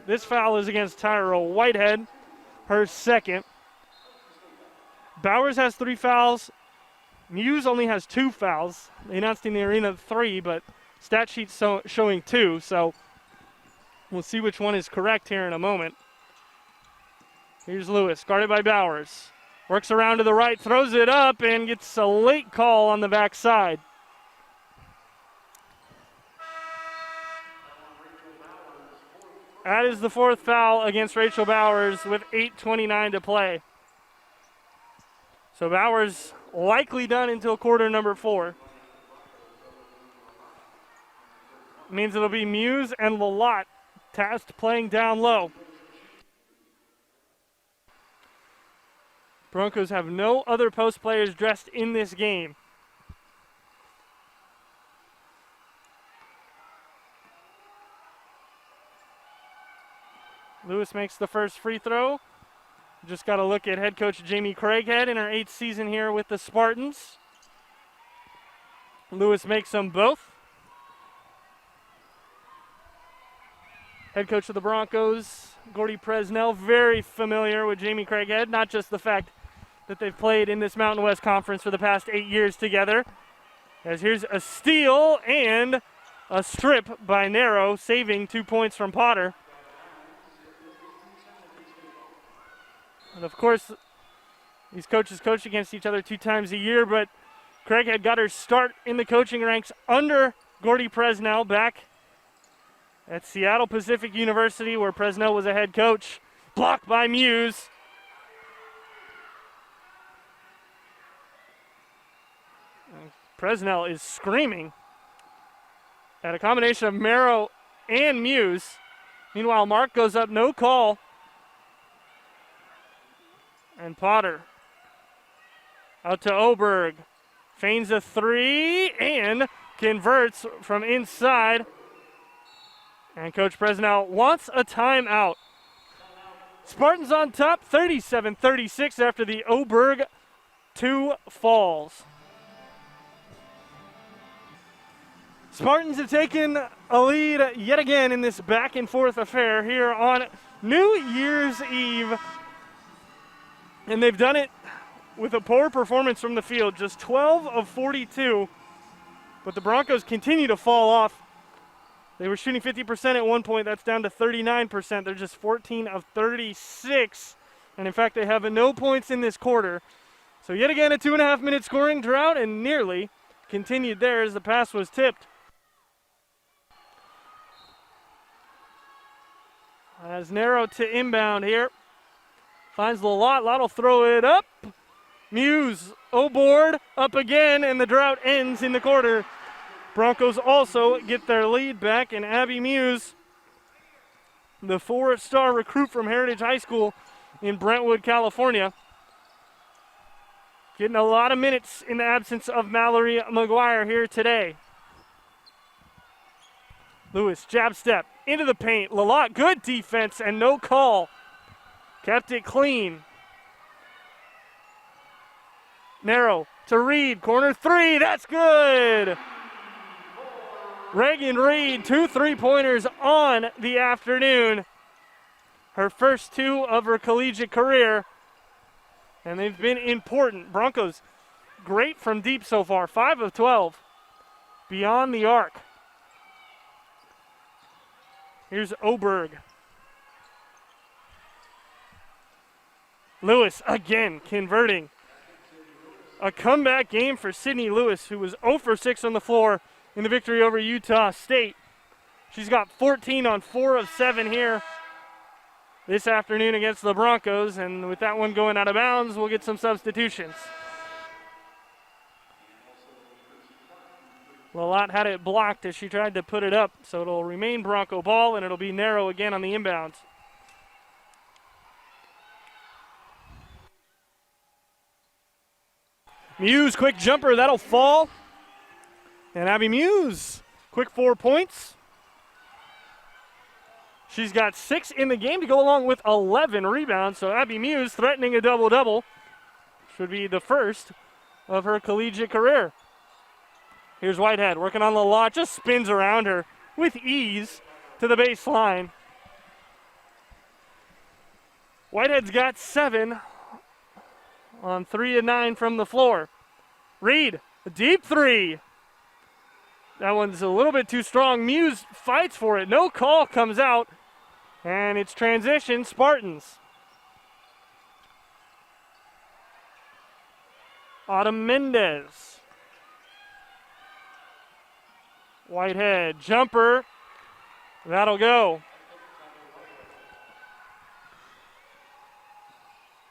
This foul is against Tyra Whitehead, her second. Bowers has 3 fouls. Muse only has 2 fouls. They announced in the arena 3, but stat sheet's showing 2, so we'll see which one is correct here in a moment. Here's Lewis, guarded by Bowers. Works around to the right, throws it up, and gets a late call on the backside. That is the 4th foul against Rachel Bowers with 8:29 to play. So Bowers likely done until quarter number 4. Means it'll be Muse and Lalott tasked playing down low. Broncos have no other post players dressed in this game. Lewis makes the first free throw. Just got to look at head coach Jamie Craighead in her 8th season here with the Spartans. Lewis makes them both. Head coach of the Broncos, Gordy Presnell, very familiar with Jamie Craighead, not just the fact that they've played in this Mountain West Conference for the past 8 years together. As here's a steal and a strip by Narrow, saving 2 points from Potter. And of course, these coaches coach against each other 2 times a year, but Craighead got her start in the coaching ranks under Gordy Presnell back at Seattle Pacific University, where Presnell was a head coach. Blocked by Muse. Presnell is screaming at a combination of Merrow and Muse. Meanwhile, Mark goes up, no call. And Potter out to Oberg. Feigns a 3 and converts from inside. And Coach Presnell wants a timeout. Spartans on top, 37-36 after the Oberg 2 falls. Spartans have taken a lead yet again in this back and forth affair here on New Year's Eve. And they've done it with a poor performance from the field, just 12 of 42. But the Broncos continue to fall off. They were shooting 50% at one point. That's down to 39%. They're just 14 of 36. And in fact, they have no points in this quarter. So yet again, a 2.5-minute scoring drought, and nearly continued there as the pass was tipped. As Narrow to inbound here. Finds Lalott. Lott will throw it up. Muse, O-board, up again, and the drought ends in the quarter. Broncos also get their lead back, and Abby Muse, the 4-star recruit from Heritage High School in Brentwood, California, getting a lot of minutes in the absence of Mallory McGuire here today. Lewis, jab step, into the paint. Lalott, good defense and no call. Kept it clean. Narrow to Reed, corner 3, that's good! Reagan Reed, 2 3-pointers on the afternoon. Her first 2 of her collegiate career. And they've been important. Broncos, great from deep so far, 5 of 12. Beyond the arc. Here's Oberg. Lewis again converting. A comeback game for Sydney Lewis, who was 0 for 6 on the floor in the victory over Utah State. She's got 14 on 4 of 7 here this afternoon against the Broncos, and with that one going out of bounds, we'll get some substitutions. Lalott had it blocked as she tried to put it up, so it'll remain Bronco ball, and it'll be Narrow again on the inbounds. Muse, quick jumper, that'll fall. And Abby Muse, quick 4 points. She's got 6 in the game to go along with 11 rebounds. So Abby Muse threatening a double-double. Should be the first of her collegiate career. Here's Whitehead working on the lot, just spins around her with ease to the baseline. Whitehead's got 7 on 3 of 9 from the floor. Reed, a deep 3. That one's a little bit too strong. Muse fights for it. No call comes out. And it's transition Spartans. Autumn Mendez. Whitehead, jumper. That'll go.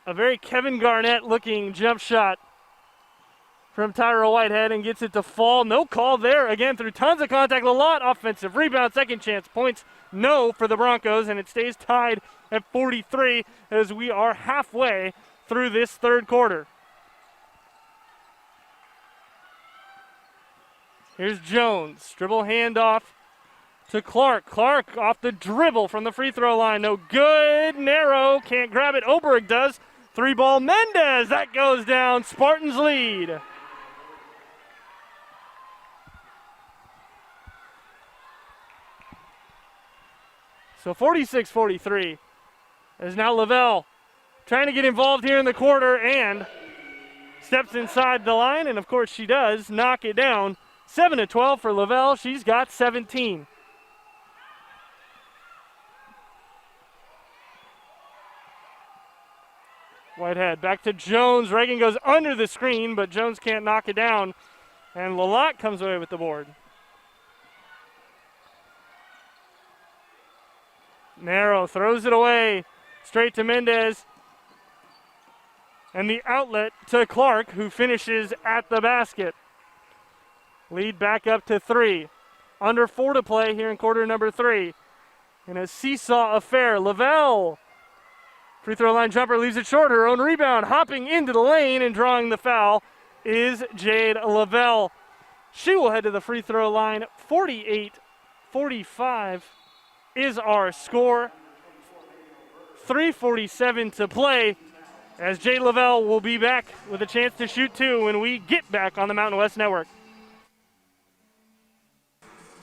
A very Kevin Garnett looking jump shot from Tyra Whitehead and gets it to fall. No call there. Again, through tons of contact. A lot offensive rebound, second chance points. No for the Broncos, and it stays tied at 43 as we are halfway through this third quarter. Here's Jones. Dribble handoff to Clark. Clark off the dribble from the free throw line. No good. Narrow. Can't grab it. Oberg does. 3-ball Mendez. That goes down. Spartans lead. So 46-43 as now Lavelle trying to get involved here in the quarter and steps inside the line, and of course she does knock it down. 7-12 for Lavelle. She's got 17. Whitehead back to Jones. Reagan goes under the screen, but Jones can't knock it down, and Lalott comes away with the board. Narrow throws it away straight to Mendez. And the outlet to Clark, who finishes at the basket. Lead back up to 3. Under 4 to play here in quarter number 3. In a seesaw affair, Lavelle. Free throw line jumper leaves it short. Her own rebound. Hopping into the lane and drawing the foul is Jade Lavelle. She will head to the free throw line. 48-45. Is our score. 3:47 to play as Jade Lavelle will be back with a chance to shoot 2 when we get back on the Mountain West Network.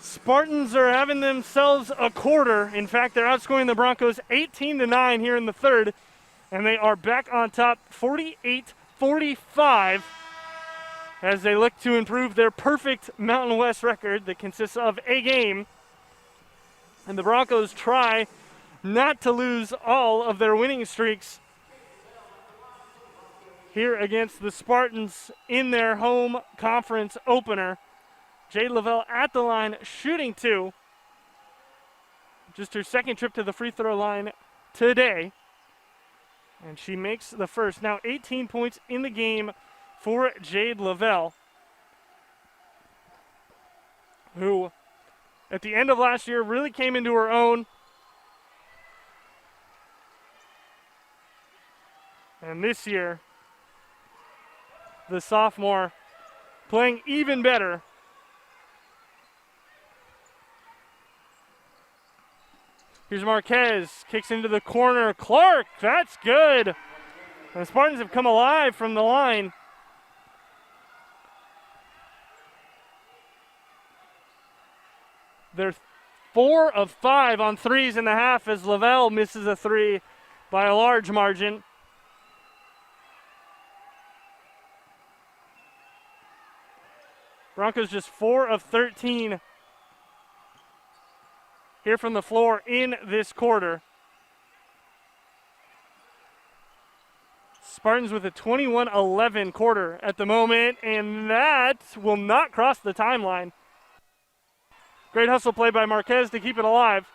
Spartans are having themselves a quarter. In fact, they're outscoring the Broncos 18-9 here in the third, and they are back on top 48-45 as they look to improve their perfect Mountain West record that consists of a game. And the Broncos try not to lose all of their winning streaks here against the Spartans in their home conference opener. Jade Lavelle at the line, shooting 2. Just her second trip to the free throw line today. And she makes the first. Now 18 points in the game for Jade Lavelle, who at the end of last year really came into her own. And this year, the sophomore playing even better. Here's Marquez, kicks into the corner. Clark, that's good. And the Spartans have come alive from the line. They're 4 of 5 on threes in the half as Lavelle misses a 3 by a large margin. Broncos just 4 of 13 here from the floor in this quarter. Spartans with a 21-11 quarter at the moment, and that will not cross the timeline. Great hustle play by Marquez to keep it alive.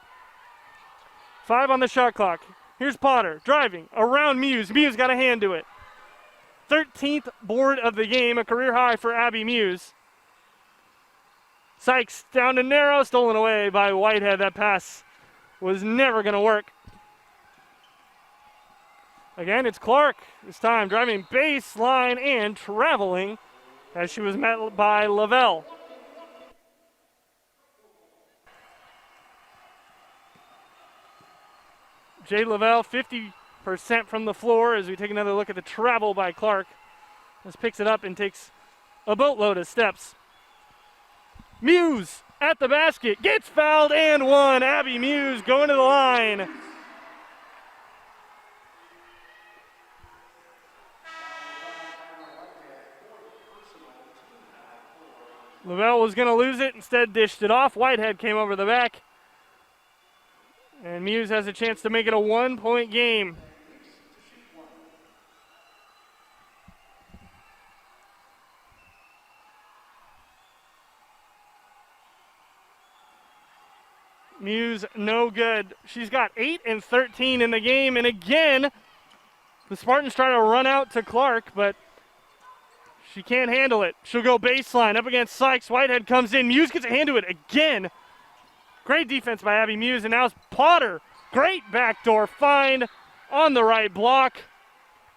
5 on the shot clock. Here's Potter driving around Muse. Muse got a hand to it. 13th board of the game, a career high for Abby Muse. Sykes down to Narrow, stolen away by Whitehead. That pass was never going to work. Again, it's Clark this time driving baseline and traveling as she was met by Lavelle. Jade Lavelle, 50% from the floor as we take another look at the travel by Clark. Just picks it up and takes a boatload of steps. Muse at the basket, gets fouled and one. Abby Muse going to the line. Lavelle was going to lose it, instead dished it off. Whitehead came over the back. And Muse has a chance to make it a 1-point game. Muse no good. She's got 8 and 13 in the game. And again, the Spartans try to run out to Clark, but she can't handle it. She'll go baseline up against Sykes. Whitehead comes in. Muse gets a hand to it again. Great defense by Abby Muse. And now it's Potter. Great backdoor find on the right block.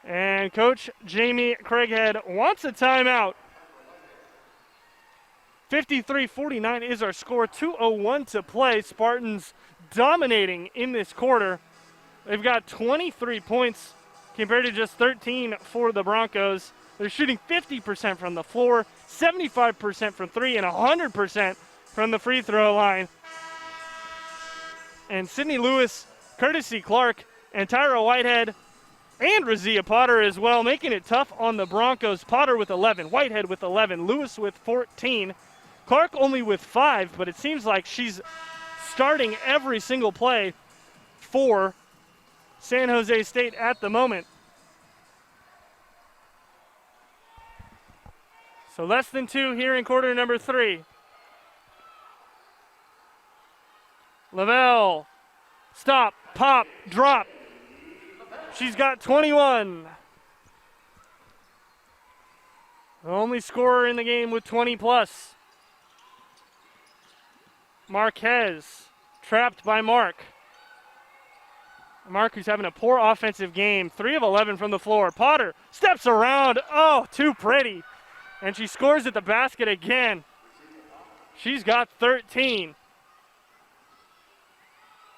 And Coach Jamie Craighead wants a timeout. 53-49 is our score. 2:01 to play. Spartans dominating in this quarter. They've got 23 points compared to just 13 for the Broncos. They're shooting 50% from the floor, 75% from three, and 100% from the free throw line. And Sydney Lewis, Courtesy Clark, and Tyra Whitehead, and Razia Potter as well, making it tough on the Broncos. Potter with 11, Whitehead with 11, Lewis with 14. Clark only with 5, but it seems like she's starting every single play for San Jose State at the moment. So less than 2 here in quarter number 3. Lavelle, stop, pop, drop. She's got 21. The only scorer in the game with 20 plus. Marquez, trapped by Mark. Mark, who's having a poor offensive game. 3 of 11 from the floor. Potter steps around. Oh, too pretty. And she scores at the basket again. She's got 13.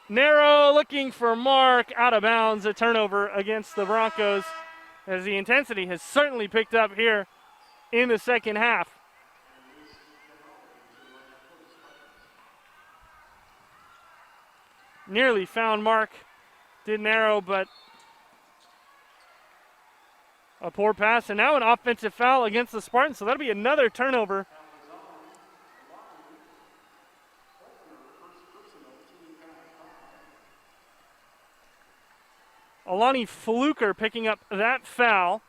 Narrow looking for Mark, out of bounds. A turnover against the Broncos as the intensity has certainly picked up here in the second half. Nearly found Mark. Did narrow, but a poor pass. And now an offensive foul against the Spartans, so that'll be another turnover. Alani Fluker picking up that foul.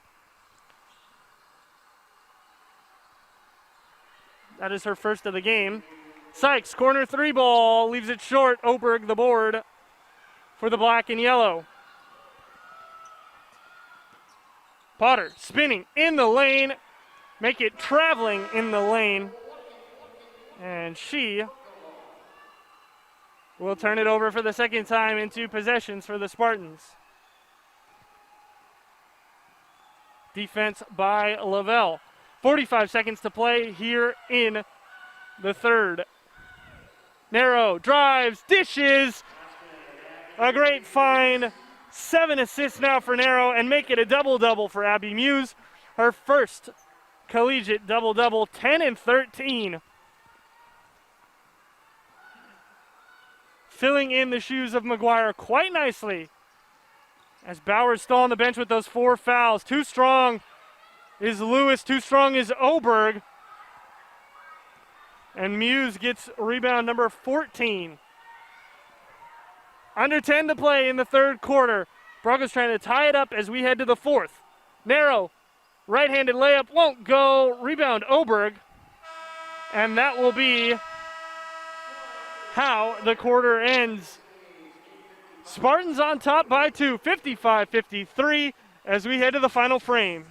That is her first of the game. Sykes, corner 3 ball, leaves it short. Oberg the board for the black and yellow. Potter spinning in the lane. Make it traveling in the lane. And she will turn it over for the second time into possessions for the Spartans. Defense by Lavelle. 45 seconds to play here in the third. Narrow, drives, dishes. A great find. 7 assists now for Narrow, and make it a double-double for Abby Muse. Her first collegiate double-double, 10 and 13. Filling in the shoes of McGuire quite nicely. As Bauer's still on the bench with those 4 fouls. Too strong is Lewis, too strong is Oberg. And Muse gets rebound number 14. Under 10 to play in the third quarter. Broncos trying to tie it up as we head to the fourth. Narrow, right-handed layup, won't go. Rebound Oberg. And that will be how the quarter ends. Spartans on top by 2, 55-53, as we head to the final frame.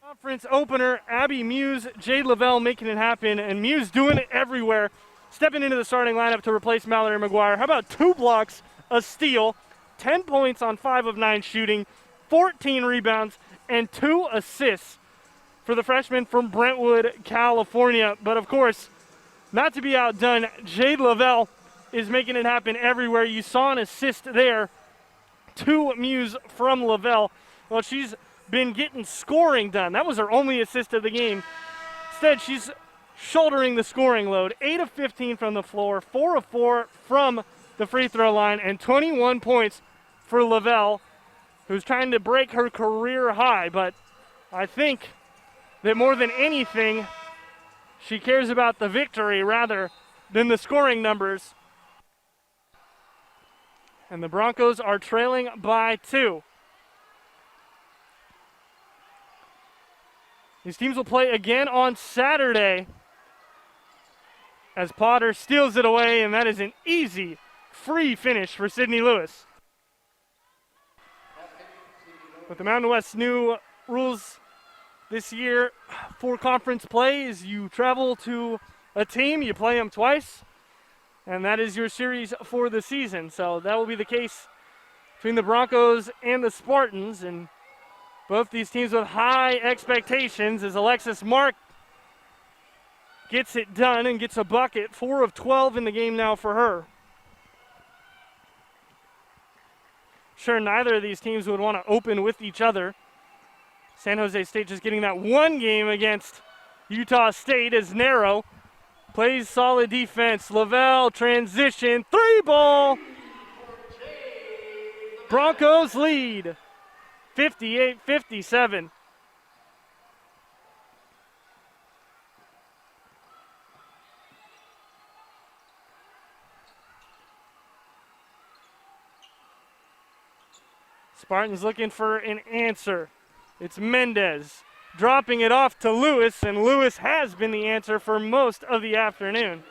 Conference opener, Abby Muse, Jade Lavelle making it happen, and Muse doing it everywhere. stepping into the starting lineup to replace Mallory McGuire. How about 2 blocks, a steal, 10 points on 5 of 9 shooting, 14 rebounds, and 2 assists for the freshman from Brentwood, California. But of course, not to be outdone, Jade Lavelle is making it happen everywhere. You saw an assist there. 2 Muse from Lavelle. Well, she's been getting scoring done. That was her only assist of the game. Instead, she's shouldering the scoring load. 8 of 15 from the floor, 4 of 4 from the free throw line, and 21 points for Lavelle, who's trying to break her career high. But I think that more than anything, she cares about the victory rather than the scoring numbers. And the Broncos are trailing by 2. These teams will play again on Saturday as Potter steals it away, and that is an easy, free finish for Sydney Lewis. But the Mountain West's new rules this year for conference play is you travel to a team, you play them twice, and that is your series for the season. So that will be the case between the Broncos and the Spartans, and both these teams with high expectations as Alexis Mark gets it done and gets a bucket. 4 of 12 in the game now for her. Sure, neither of these teams would want to open with each other. San Jose State just getting that one game against Utah State as Narrow plays solid defense. Lavelle transition, 3-ball. Broncos lead, 58-57. Spartans looking for an answer. It's Mendez dropping it off to Lewis, and Lewis has been the answer for most of the afternoon.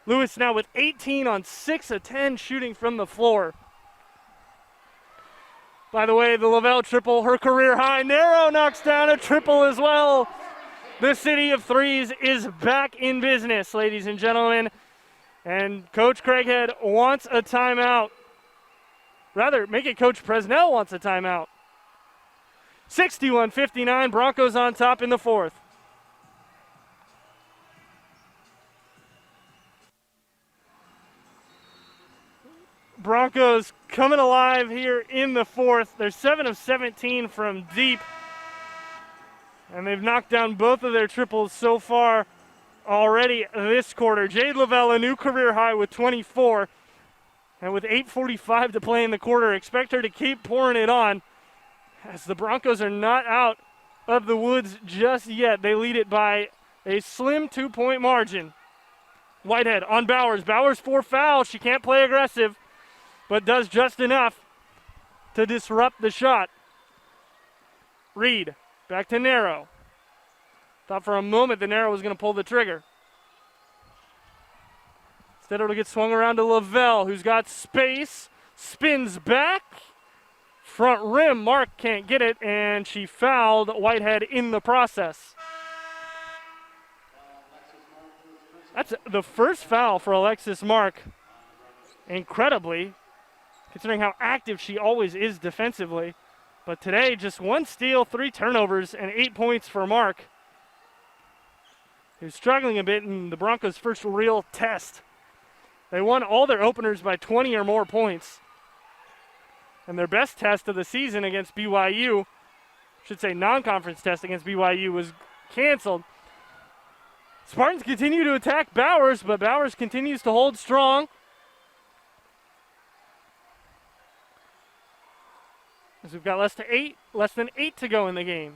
Lewis now with 18 on 6 of 10 shooting from the floor. By the way, the Lavelle triple, her career high. Narrow knocks down a triple as well. The City of Threes is back in business, ladies and gentlemen. And Coach Craighead wants a timeout. Rather, make it Coach Presnell wants a timeout. 61-59, Broncos on top in the 4th. Broncos coming alive here in the 4th. They're 7 of 17 from deep. And they've knocked down both of their triples so far already this quarter. Jade Lavelle, a new career high with 24. And with 8:45 to play in the quarter, expect her to keep pouring it on as the Broncos are not out of the woods just yet. They lead it by a slim 2-point margin. Whitehead on Bowers. Bowers 4 fouls. She can't play aggressive, but does just enough to disrupt the shot. Reed back to Narrow. Thought for a moment that Narrow was going to pull the trigger. Instead, it'll get swung around to Lavelle, who's got space, spins back. Front rim, Mark can't get it, and she fouled Whitehead in the process. That's the first foul for Alexis Mark, incredibly, considering how active she always is defensively. But today, just 1 steal, 3 turnovers, and 8 points for Mark, who's struggling a bit in the Broncos' first real test. They won all their openers by 20 or more points. And their best test of the season against BYU, should say non-conference test against BYU, was canceled. Spartans continue to attack Bowers, but Bowers continues to hold strong. As we've got less than 8 to go in the game.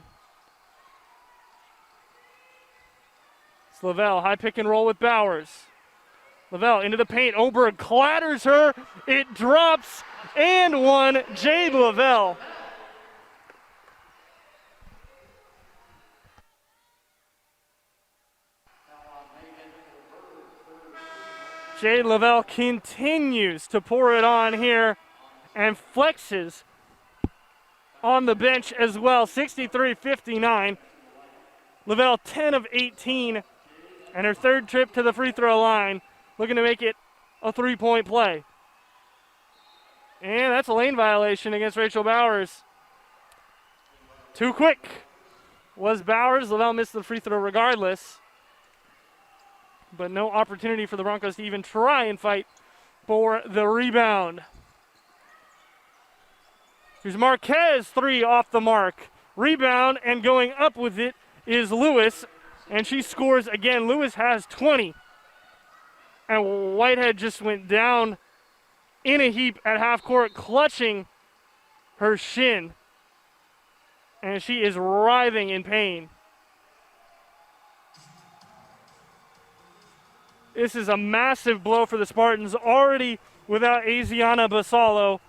It's Lavelle, high pick and roll with Bowers. Lavelle into the paint. Oberg clatters her. It drops and one. Jade Lavelle. Jade Lavelle continues to pour it on here and flexes on the bench as well. 63-59. Lavelle 10 of 18 And her third trip to the free throw line, looking to make it a 3-point play. And that's a lane violation against Rachel Bowers. Too quick was Bowers. Lavelle missed the free throw regardless. But no opportunity for the Broncos to even try and fight for the rebound. Here's Marquez, 3 off the mark. Rebound, and going up with it is Lewis, and she scores again. Lewis has 20. And Whitehead just went down in a heap at half court, clutching her shin. And she is writhing in pain. This is a massive blow for the Spartans, already without Asiana Basalo.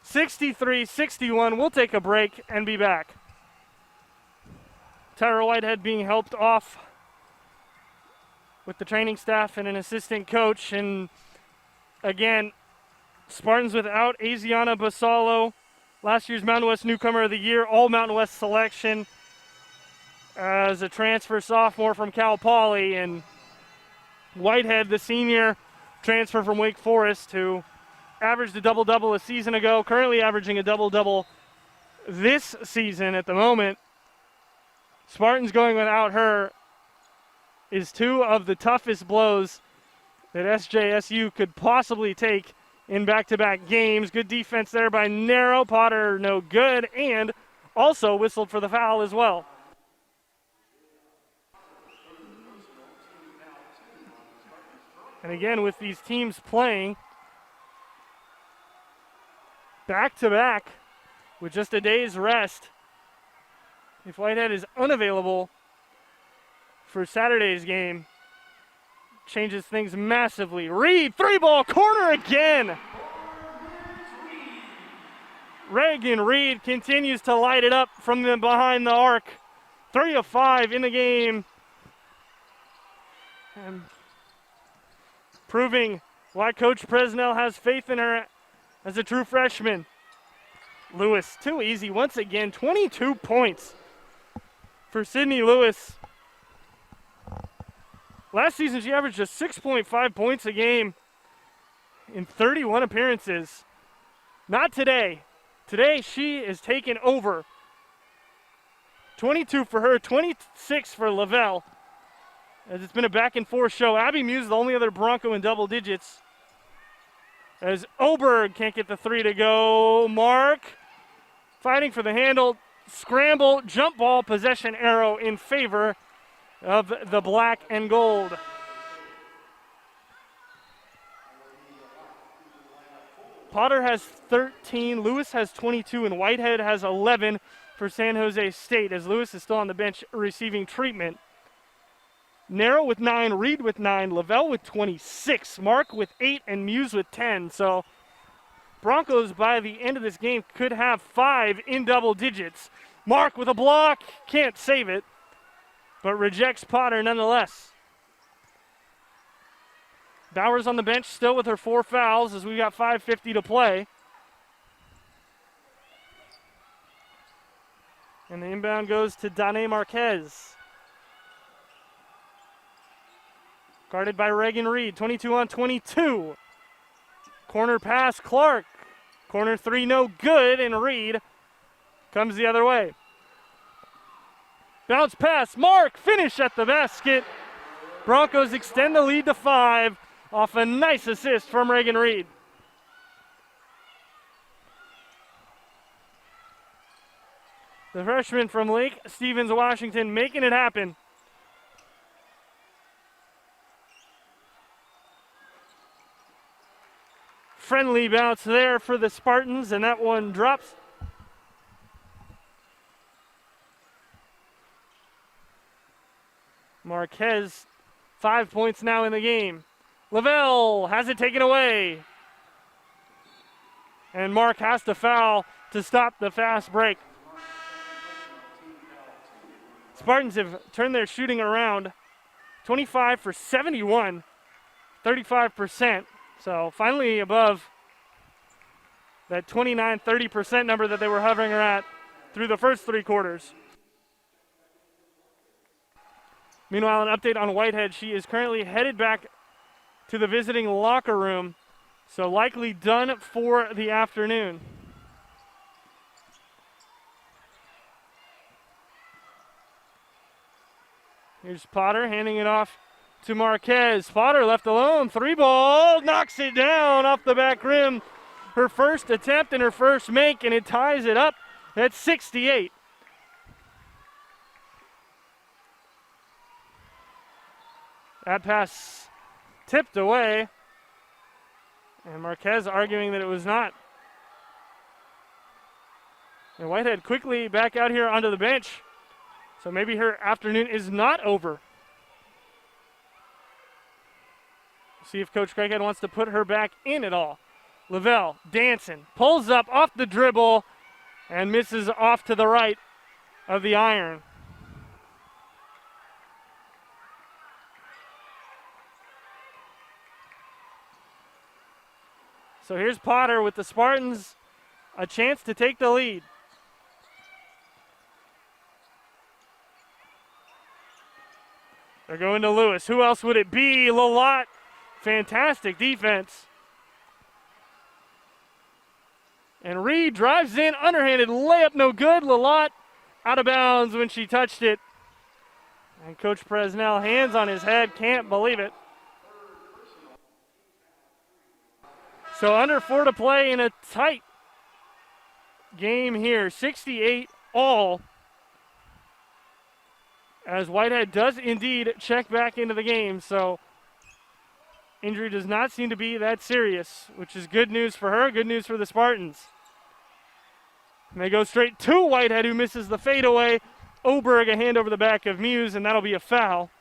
63-61. We'll take a break and be back. Tyra Whitehead being helped off with the training staff and an assistant coach. And again, Spartans without Asiana Basalo, last year's Mountain West Newcomer of the Year, all Mountain West selection as a transfer sophomore from Cal Poly. And Whitehead, the senior transfer from Wake Forest, who averaged a double-double a season ago, currently averaging a double-double this season at the moment. Spartans going without her is 2 of the toughest blows that SJSU could possibly take in back-to-back games. Good defense there by Narrow. Potter no good, and also whistled for the foul as well. And again, with these teams playing back-to-back with just a day's rest, if Whitehead is unavailable for Saturday's game, changes things massively. Reed, 3-ball corner again. Reagan Reed continues to light it up from behind the arc. 3 of 5 in the game. And proving why Coach Presnell has faith in her as a true freshman. Lewis, too easy once again. 22 points for Sydney Lewis. Last season, she averaged just 6.5 points a game in 31 appearances. Not today. Today, she is taking over. 22 for her, 26 for Lavelle. As it's been a back-and-forth show. Abby Muse, the only other Bronco in double digits. As Oberg can't get the 3 to go. Mark fighting for the handle. Scramble, jump ball, possession arrow in favor of the black and gold. Potter has 13, Lewis has 22, and Whitehead has 11 for San Jose State, as Lewis is still on the bench receiving treatment. Narrow with 9, Reed with 9, Lavelle with 26, Mark with 8, and Muse with 10. So Broncos by the end of this game could have 5 in double digits. Mark with a block, can't save it, but rejects Potter nonetheless. Bowers on the bench still with her 4 fouls as we got 5:50 to play. And the inbound goes to Danae Marquez. Guarded by Reagan Reed, 22 on 22. Corner pass, Clark. Corner 3, no good, and Reed comes the other way. Bounce pass, Mark, finish at the basket. Broncos extend the lead to 5 off a nice assist from Reagan Reed. The freshman from Lake Stevens, Washington, making it happen. Friendly bounce there for the Spartans, and that one drops. Marquez, 5 points now in the game. Lavelle has it taken away. And Mark has to foul to stop the fast break. Spartans have turned their shooting around. 25 for 71, 35%. So finally above that 29-30% number that they were hovering at through the first 3 quarters. Meanwhile, an update on Whitehead. She is currently headed back to the visiting locker room, so likely done for the afternoon. Here's Potter handing it off to Marquez. Potter left alone. 3-ball. Knocks it down off the back rim. Her first attempt and her first make, and it ties it up at 68. That pass tipped away, and Marquez arguing that it was not. And Whitehead quickly back out here onto the bench. So maybe her afternoon is not over. See if Coach Craighead wants to put her back in at all. Lavelle dancing, pulls up off the dribble, and misses off to the right of the iron. So here's Potter with the Spartans, a chance to take the lead. They're going to Lewis. Who else would it be? Lalott. Fantastic defense. And Reed drives in, underhanded layup, no good. Lalott out of bounds when she touched it. And Coach Presnell, hands on his head, can't believe it. So under 4 to play in a tight game here, 68 all. As Whitehead does indeed check back into the game, so injury does not seem to be that serious, which is good news for her, good news for the Spartans. And they go straight to Whitehead, who misses the fadeaway. Oberg a hand over the back of Muse, and that'll be a foul.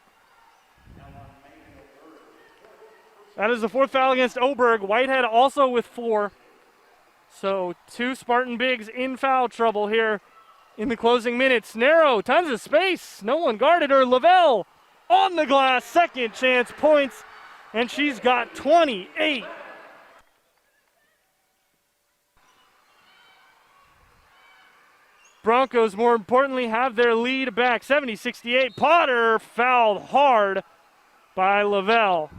That is the 4th foul against Oberg. Whitehead also with 4. So 2 Spartan bigs in foul trouble here in the closing minutes. Narrow, tons of space. No one guarded her. Lavelle on the glass, second chance points, and she's got 28. Broncos, more importantly, have their lead back, 70-68. Potter fouled hard by Lavelle.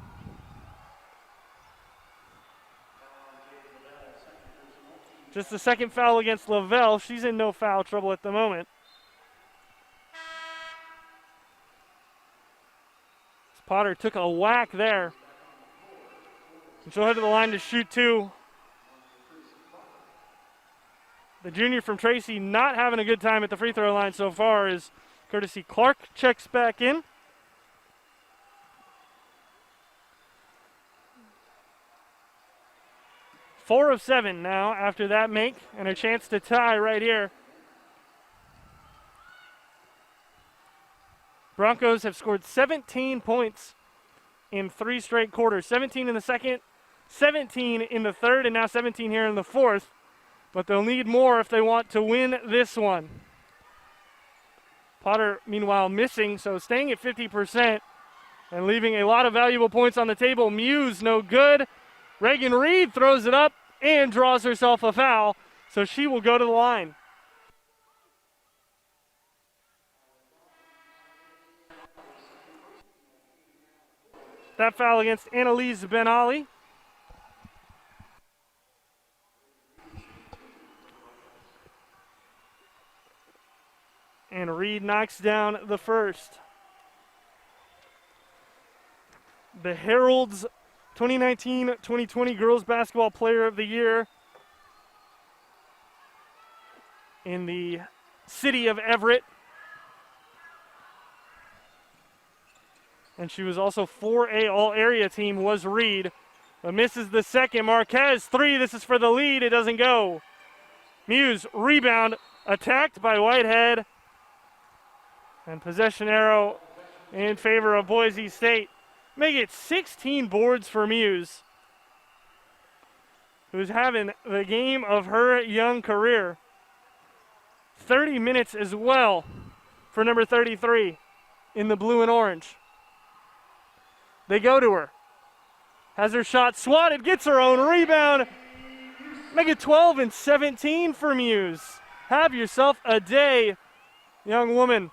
Just the second foul against Lavelle. She's in no foul trouble at the moment. Potter took a whack there. And she'll head to the line to shoot 2. The junior from Tracy not having a good time at the free throw line so far as Courtesy Clark checks back in. Four of 7 now after that make, and a chance to tie right here. Broncos have scored 17 points in 3 straight quarters. 17 in the second, 17 in the third, and now 17 here in the fourth. But they'll need more if they want to win this one. Potter, meanwhile, missing, so staying at 50% and leaving a lot of valuable points on the table. Muse, no good. Reagan Reed throws it up and draws herself a foul, so she will go to the line. That foul against Annalise Ben Ali. And Reed knocks down the first. The Herald's 2019-2020 Girls Basketball Player of the Year in the city of Everett. And she was also 4A All-Area team was Reed. But misses the second. Marquez, 3. This is for the lead. It doesn't go. Muse, rebound, attacked by Whitehead. And possession arrow in favor of Boise State. Make it 16 boards for Muse, who's having the game of her young career. 30 minutes as well for number 33 in the blue and orange. They go to her. Has her shot swatted, gets her own rebound. Make it 12 and 17 for Muse. Have yourself a day, young woman.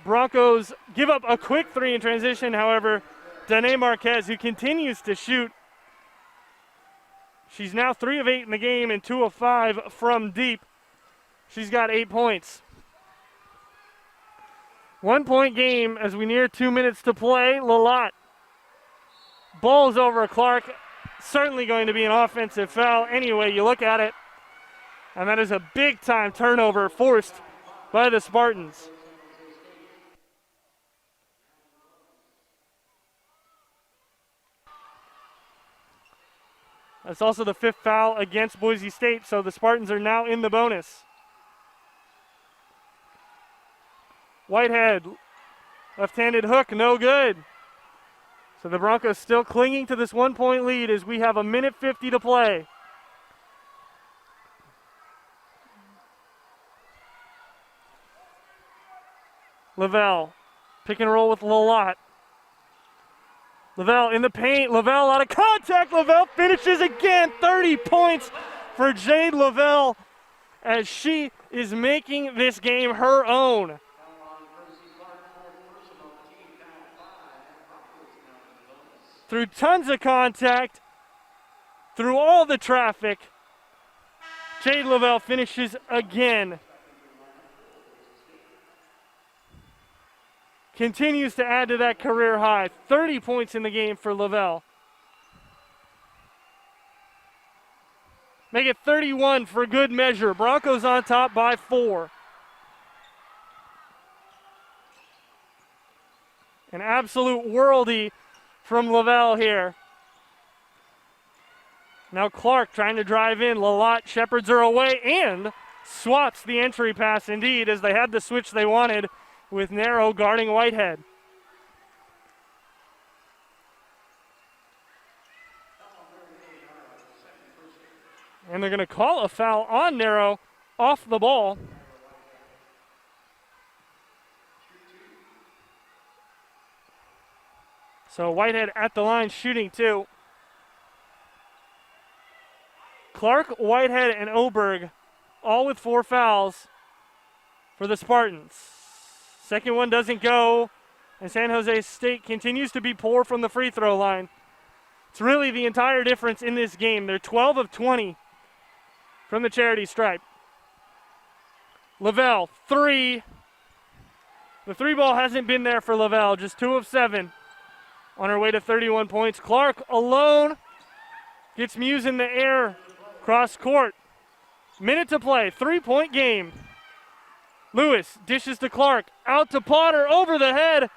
Broncos give up a quick three in transition. However, Danae Marquez, who continues to shoot, she's now 3 of 8 in the game and 2 of 5 from deep. She's got 8 points. 1 point game as we near 2 minutes to play. Lalott. Ball's over Clark. Certainly going to be an offensive foul anyway you look at it. And that is a big time turnover forced by the Spartans. That's also the 5th foul against Boise State, so the Spartans are now in the bonus. Whitehead, left-handed hook, no good. So the Broncos still clinging to this 1 point lead as we have 1:50 to play. Lavelle, pick and roll with Lalott. Lavelle in the paint, Lavelle out of contact, Lavelle finishes again, 30 points for Jade Lavelle as she is making this game her own. Through tons of contact, through all the traffic, Jade Lavelle finishes again. Continues to add to that career high. 30 points in the game for Lavelle. Make it 31 for good measure. Broncos on top by 4. An absolute worldie from Lavelle here. Now Clark trying to drive in. Lalott shepherds her away and swaps the entry pass indeed as they had the switch they wanted with Narrow guarding Whitehead. And they're going to call a foul on Narrow off the ball. So Whitehead at the line shooting 2. Clark, Whitehead, and Oberg all with 4 fouls for the Spartans. Second one doesn't go, and San Jose State continues to be poor from the free throw line. It's really the entire difference in this game. They're 12 of 20 from the charity stripe. Lavelle, 3. The 3 ball hasn't been there for Lavelle, just 2 of 7 on her way to 31 points. Clark alone gets Muse in the air, cross court. Minute to play, 3-point game. Lewis dishes to Clark, out to Potter, over the head,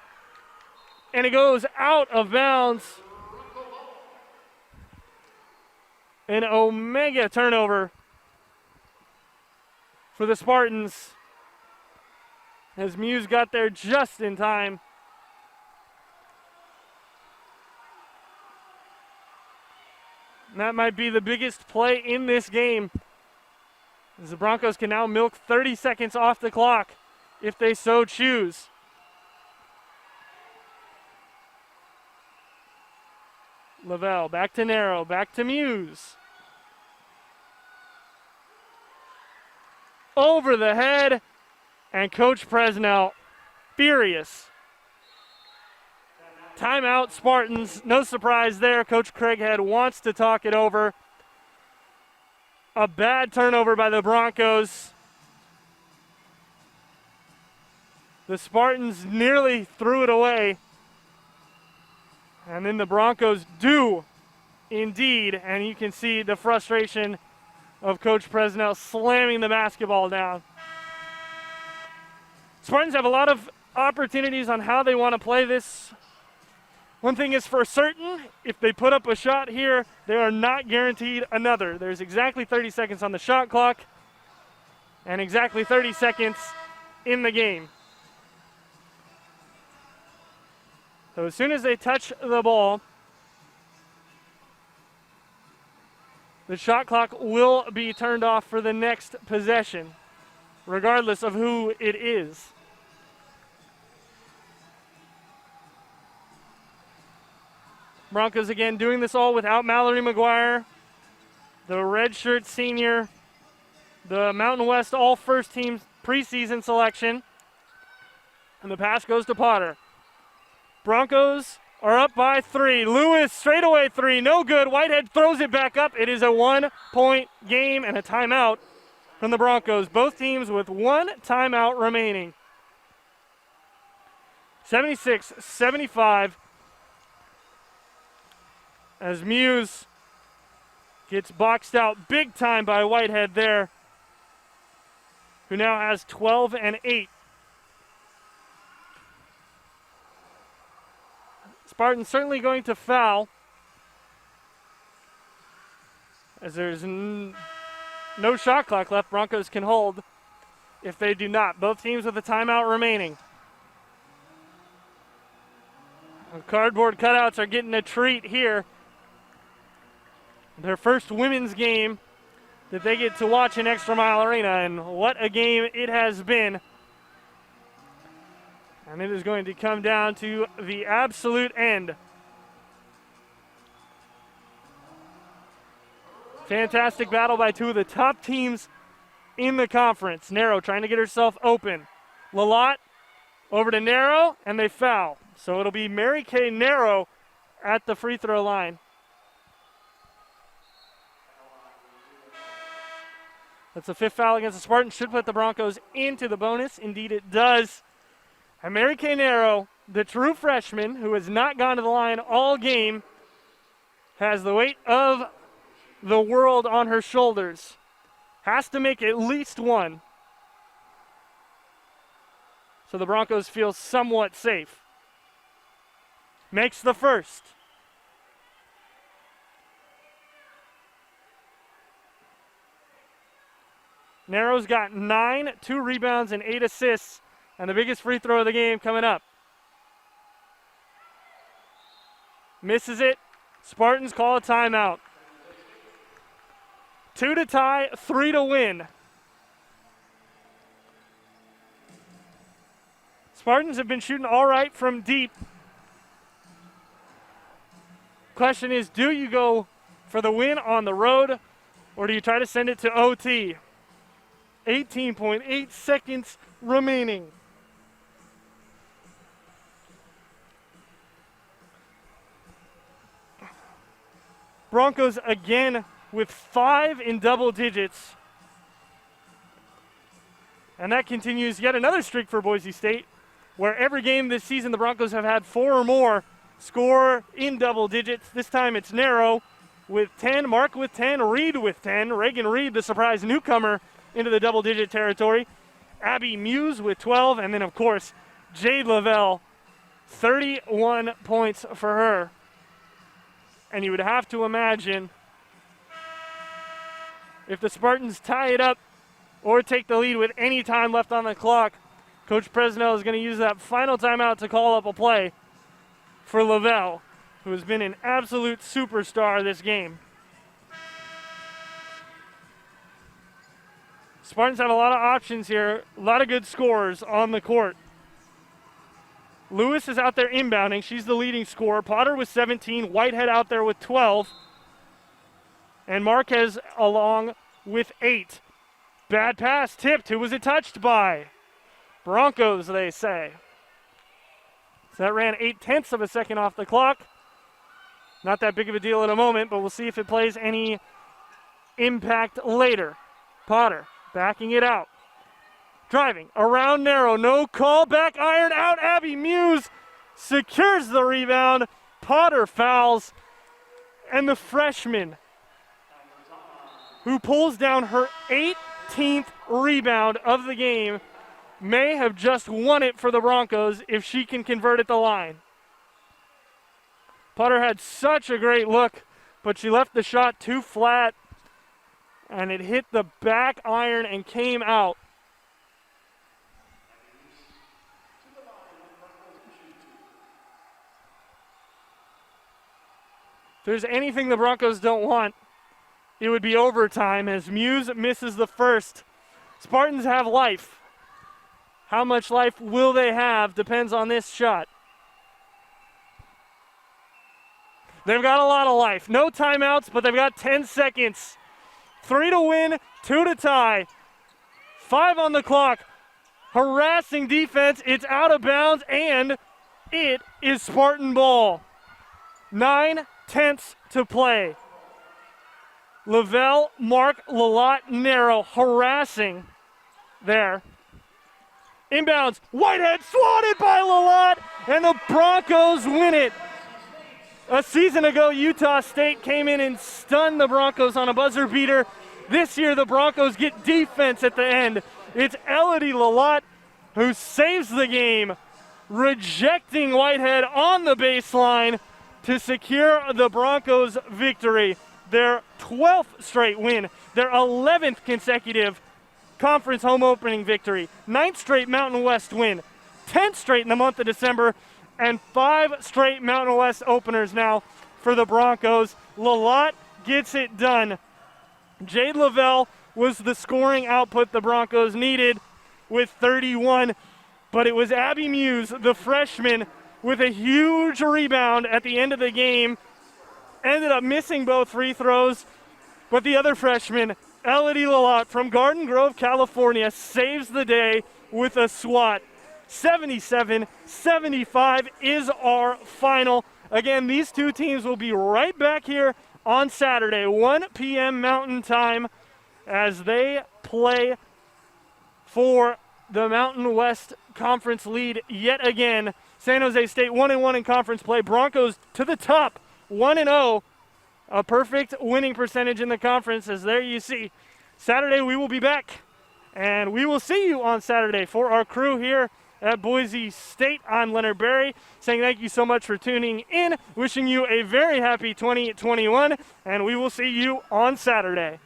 and it goes out of bounds. An Omega turnover for the Spartans as Muse got there just in time. And that might be the biggest play in this game, as the Broncos can now milk 30 seconds off the clock if they so choose. Lavelle back to Narrow, back to Muse. Over the head, and Coach Presnell furious. Timeout, Spartans. No surprise there. Coach Craighead wants to talk it over. A bad turnover by the Broncos. The Spartans nearly threw it away. And then the Broncos do indeed. And you can see the frustration of Coach Presnell slamming the basketball down. Spartans have a lot of opportunities on how they want to play this. One thing is for certain, if they put up a shot here, they are not guaranteed another. There's exactly 30 seconds on the shot clock and exactly 30 seconds in the game. So as soon as they touch the ball, the shot clock will be turned off for the next possession, regardless of who it is. Broncos again doing this all without Mallory McGuire, the redshirt senior, the Mountain West all first team preseason selection. And the pass goes to Potter. Broncos are up by 3. Lewis, straightaway 3, no good. Whitehead throws it back up. It is a 1-point game and a timeout from the Broncos. Both teams with 1 timeout remaining. 76-75 as Muse gets boxed out big time by Whitehead there, who now has 12 and 8. Spartans certainly going to foul, as there's no shot clock left. Broncos can hold if they do not. Both teams with a timeout remaining. The cardboard cutouts are getting a treat here. Their first women's game that they get to watch in ExtraMile Arena, and what a game it has been. And it is going to come down to the absolute end. Fantastic battle by two of the top teams in the conference. Narrow trying to get herself open. Lalott over to Narrow, and they foul. So it'll be Mary Kay Narrow at the free throw line. That's the 5th foul against the Spartans. Should put the Broncos into the bonus. Indeed it does. And Mary Kay Narrow, the true freshman who has not gone to the line all game, has the weight of the world on her shoulders. Has to make at least one, so the Broncos feel somewhat safe. Makes the first. Narrow's got 9, 2 rebounds, and 8 assists, and the biggest free throw of the game coming up. Misses it. Spartans call a timeout. 2 to tie, 3 to win. Spartans have been shooting all right from deep. Question is, do you go for the win on the road, or do you try to send it to OT? 18.8 seconds remaining. Broncos again with 5 in double digits. And that continues yet another streak for Boise State, where every game this season the Broncos have had 4 or more score in double digits. This time it's Narrow with 10, Mark with 10, Reed with 10. Reagan Reed, the surprise newcomer into the double-digit territory. Abby Muse with 12, and then, of course, Jade Lavelle, 31 points for her. And you would have to imagine if the Spartans tie it up or take the lead with any time left on the clock, Coach Presnell is going to use that final timeout to call up a play for Lavelle, who has been an absolute superstar this game. Spartans have a lot of options here, a lot of good scorers on the court. Lewis is out there inbounding. She's the leading scorer. Potter with 17, Whitehead out there with 12, and Marquez along with 8. Bad pass, tipped. Who was it touched by? Broncos, they say. So that ran 0.8 of a second off the clock. Not that big of a deal at the moment, but we'll see if it plays any impact later. Potter backing it out. Driving around Narrow. No call. Back iron out. Abby Muse secures the rebound. Potter fouls. And the freshman, who pulls down her 18th rebound of the game, may have just won it for the Broncos if she can convert at the line. Potter had such a great look, but she left the shot too flat, and it hit the back iron and came out. If there's anything the Broncos don't want, it would be overtime as Muse misses the first. Spartans have life. How much life will they have depends on this shot. They've got a lot of life. No timeouts, but they've got 10 seconds. 3 to win, 2 to tie. 5 on the clock. harassing defense. It's out of bounds, and it is Spartan ball. 9/10 to play. Lavelle, Mark, Lalott, Narrow harassing there. Inbounds, Whitehead swatted by Lalott, and the Broncos win it. A season ago, Utah State came in and stunned the Broncos on a buzzer beater. This year, the Broncos get defense at the end. It's Elodie Lalott who saves the game, rejecting Whitehead on the baseline to secure the Broncos' victory. Their 12th straight win, their 11th consecutive conference home opening victory, 9th straight Mountain West win, 10th straight in the month of December, and 5 straight Mountain West openers now for the Broncos. Lalott gets it done. Jade Lavelle was the scoring output the Broncos needed with 31, but it was Abby Muse, the freshman, with a huge rebound at the end of the game. Ended up missing both free throws, but the other freshman, Elodie Lalott from Garden Grove, California, saves the day with a swat. 77-75 is our final. Again, these two teams will be right back here on Saturday, 1 p.m. Mountain Time, as they play for the Mountain West Conference lead yet again. San Jose State 1-1 in conference play. Broncos to the top, 1-0. A perfect winning percentage in the conference, as there you see. Saturday we will be back, and we will see you on Saturday. For our crew here at Boise State, I'm Leonard Berry, saying thank you so much for tuning in, wishing you a very happy 2021, and we will see you on Saturday.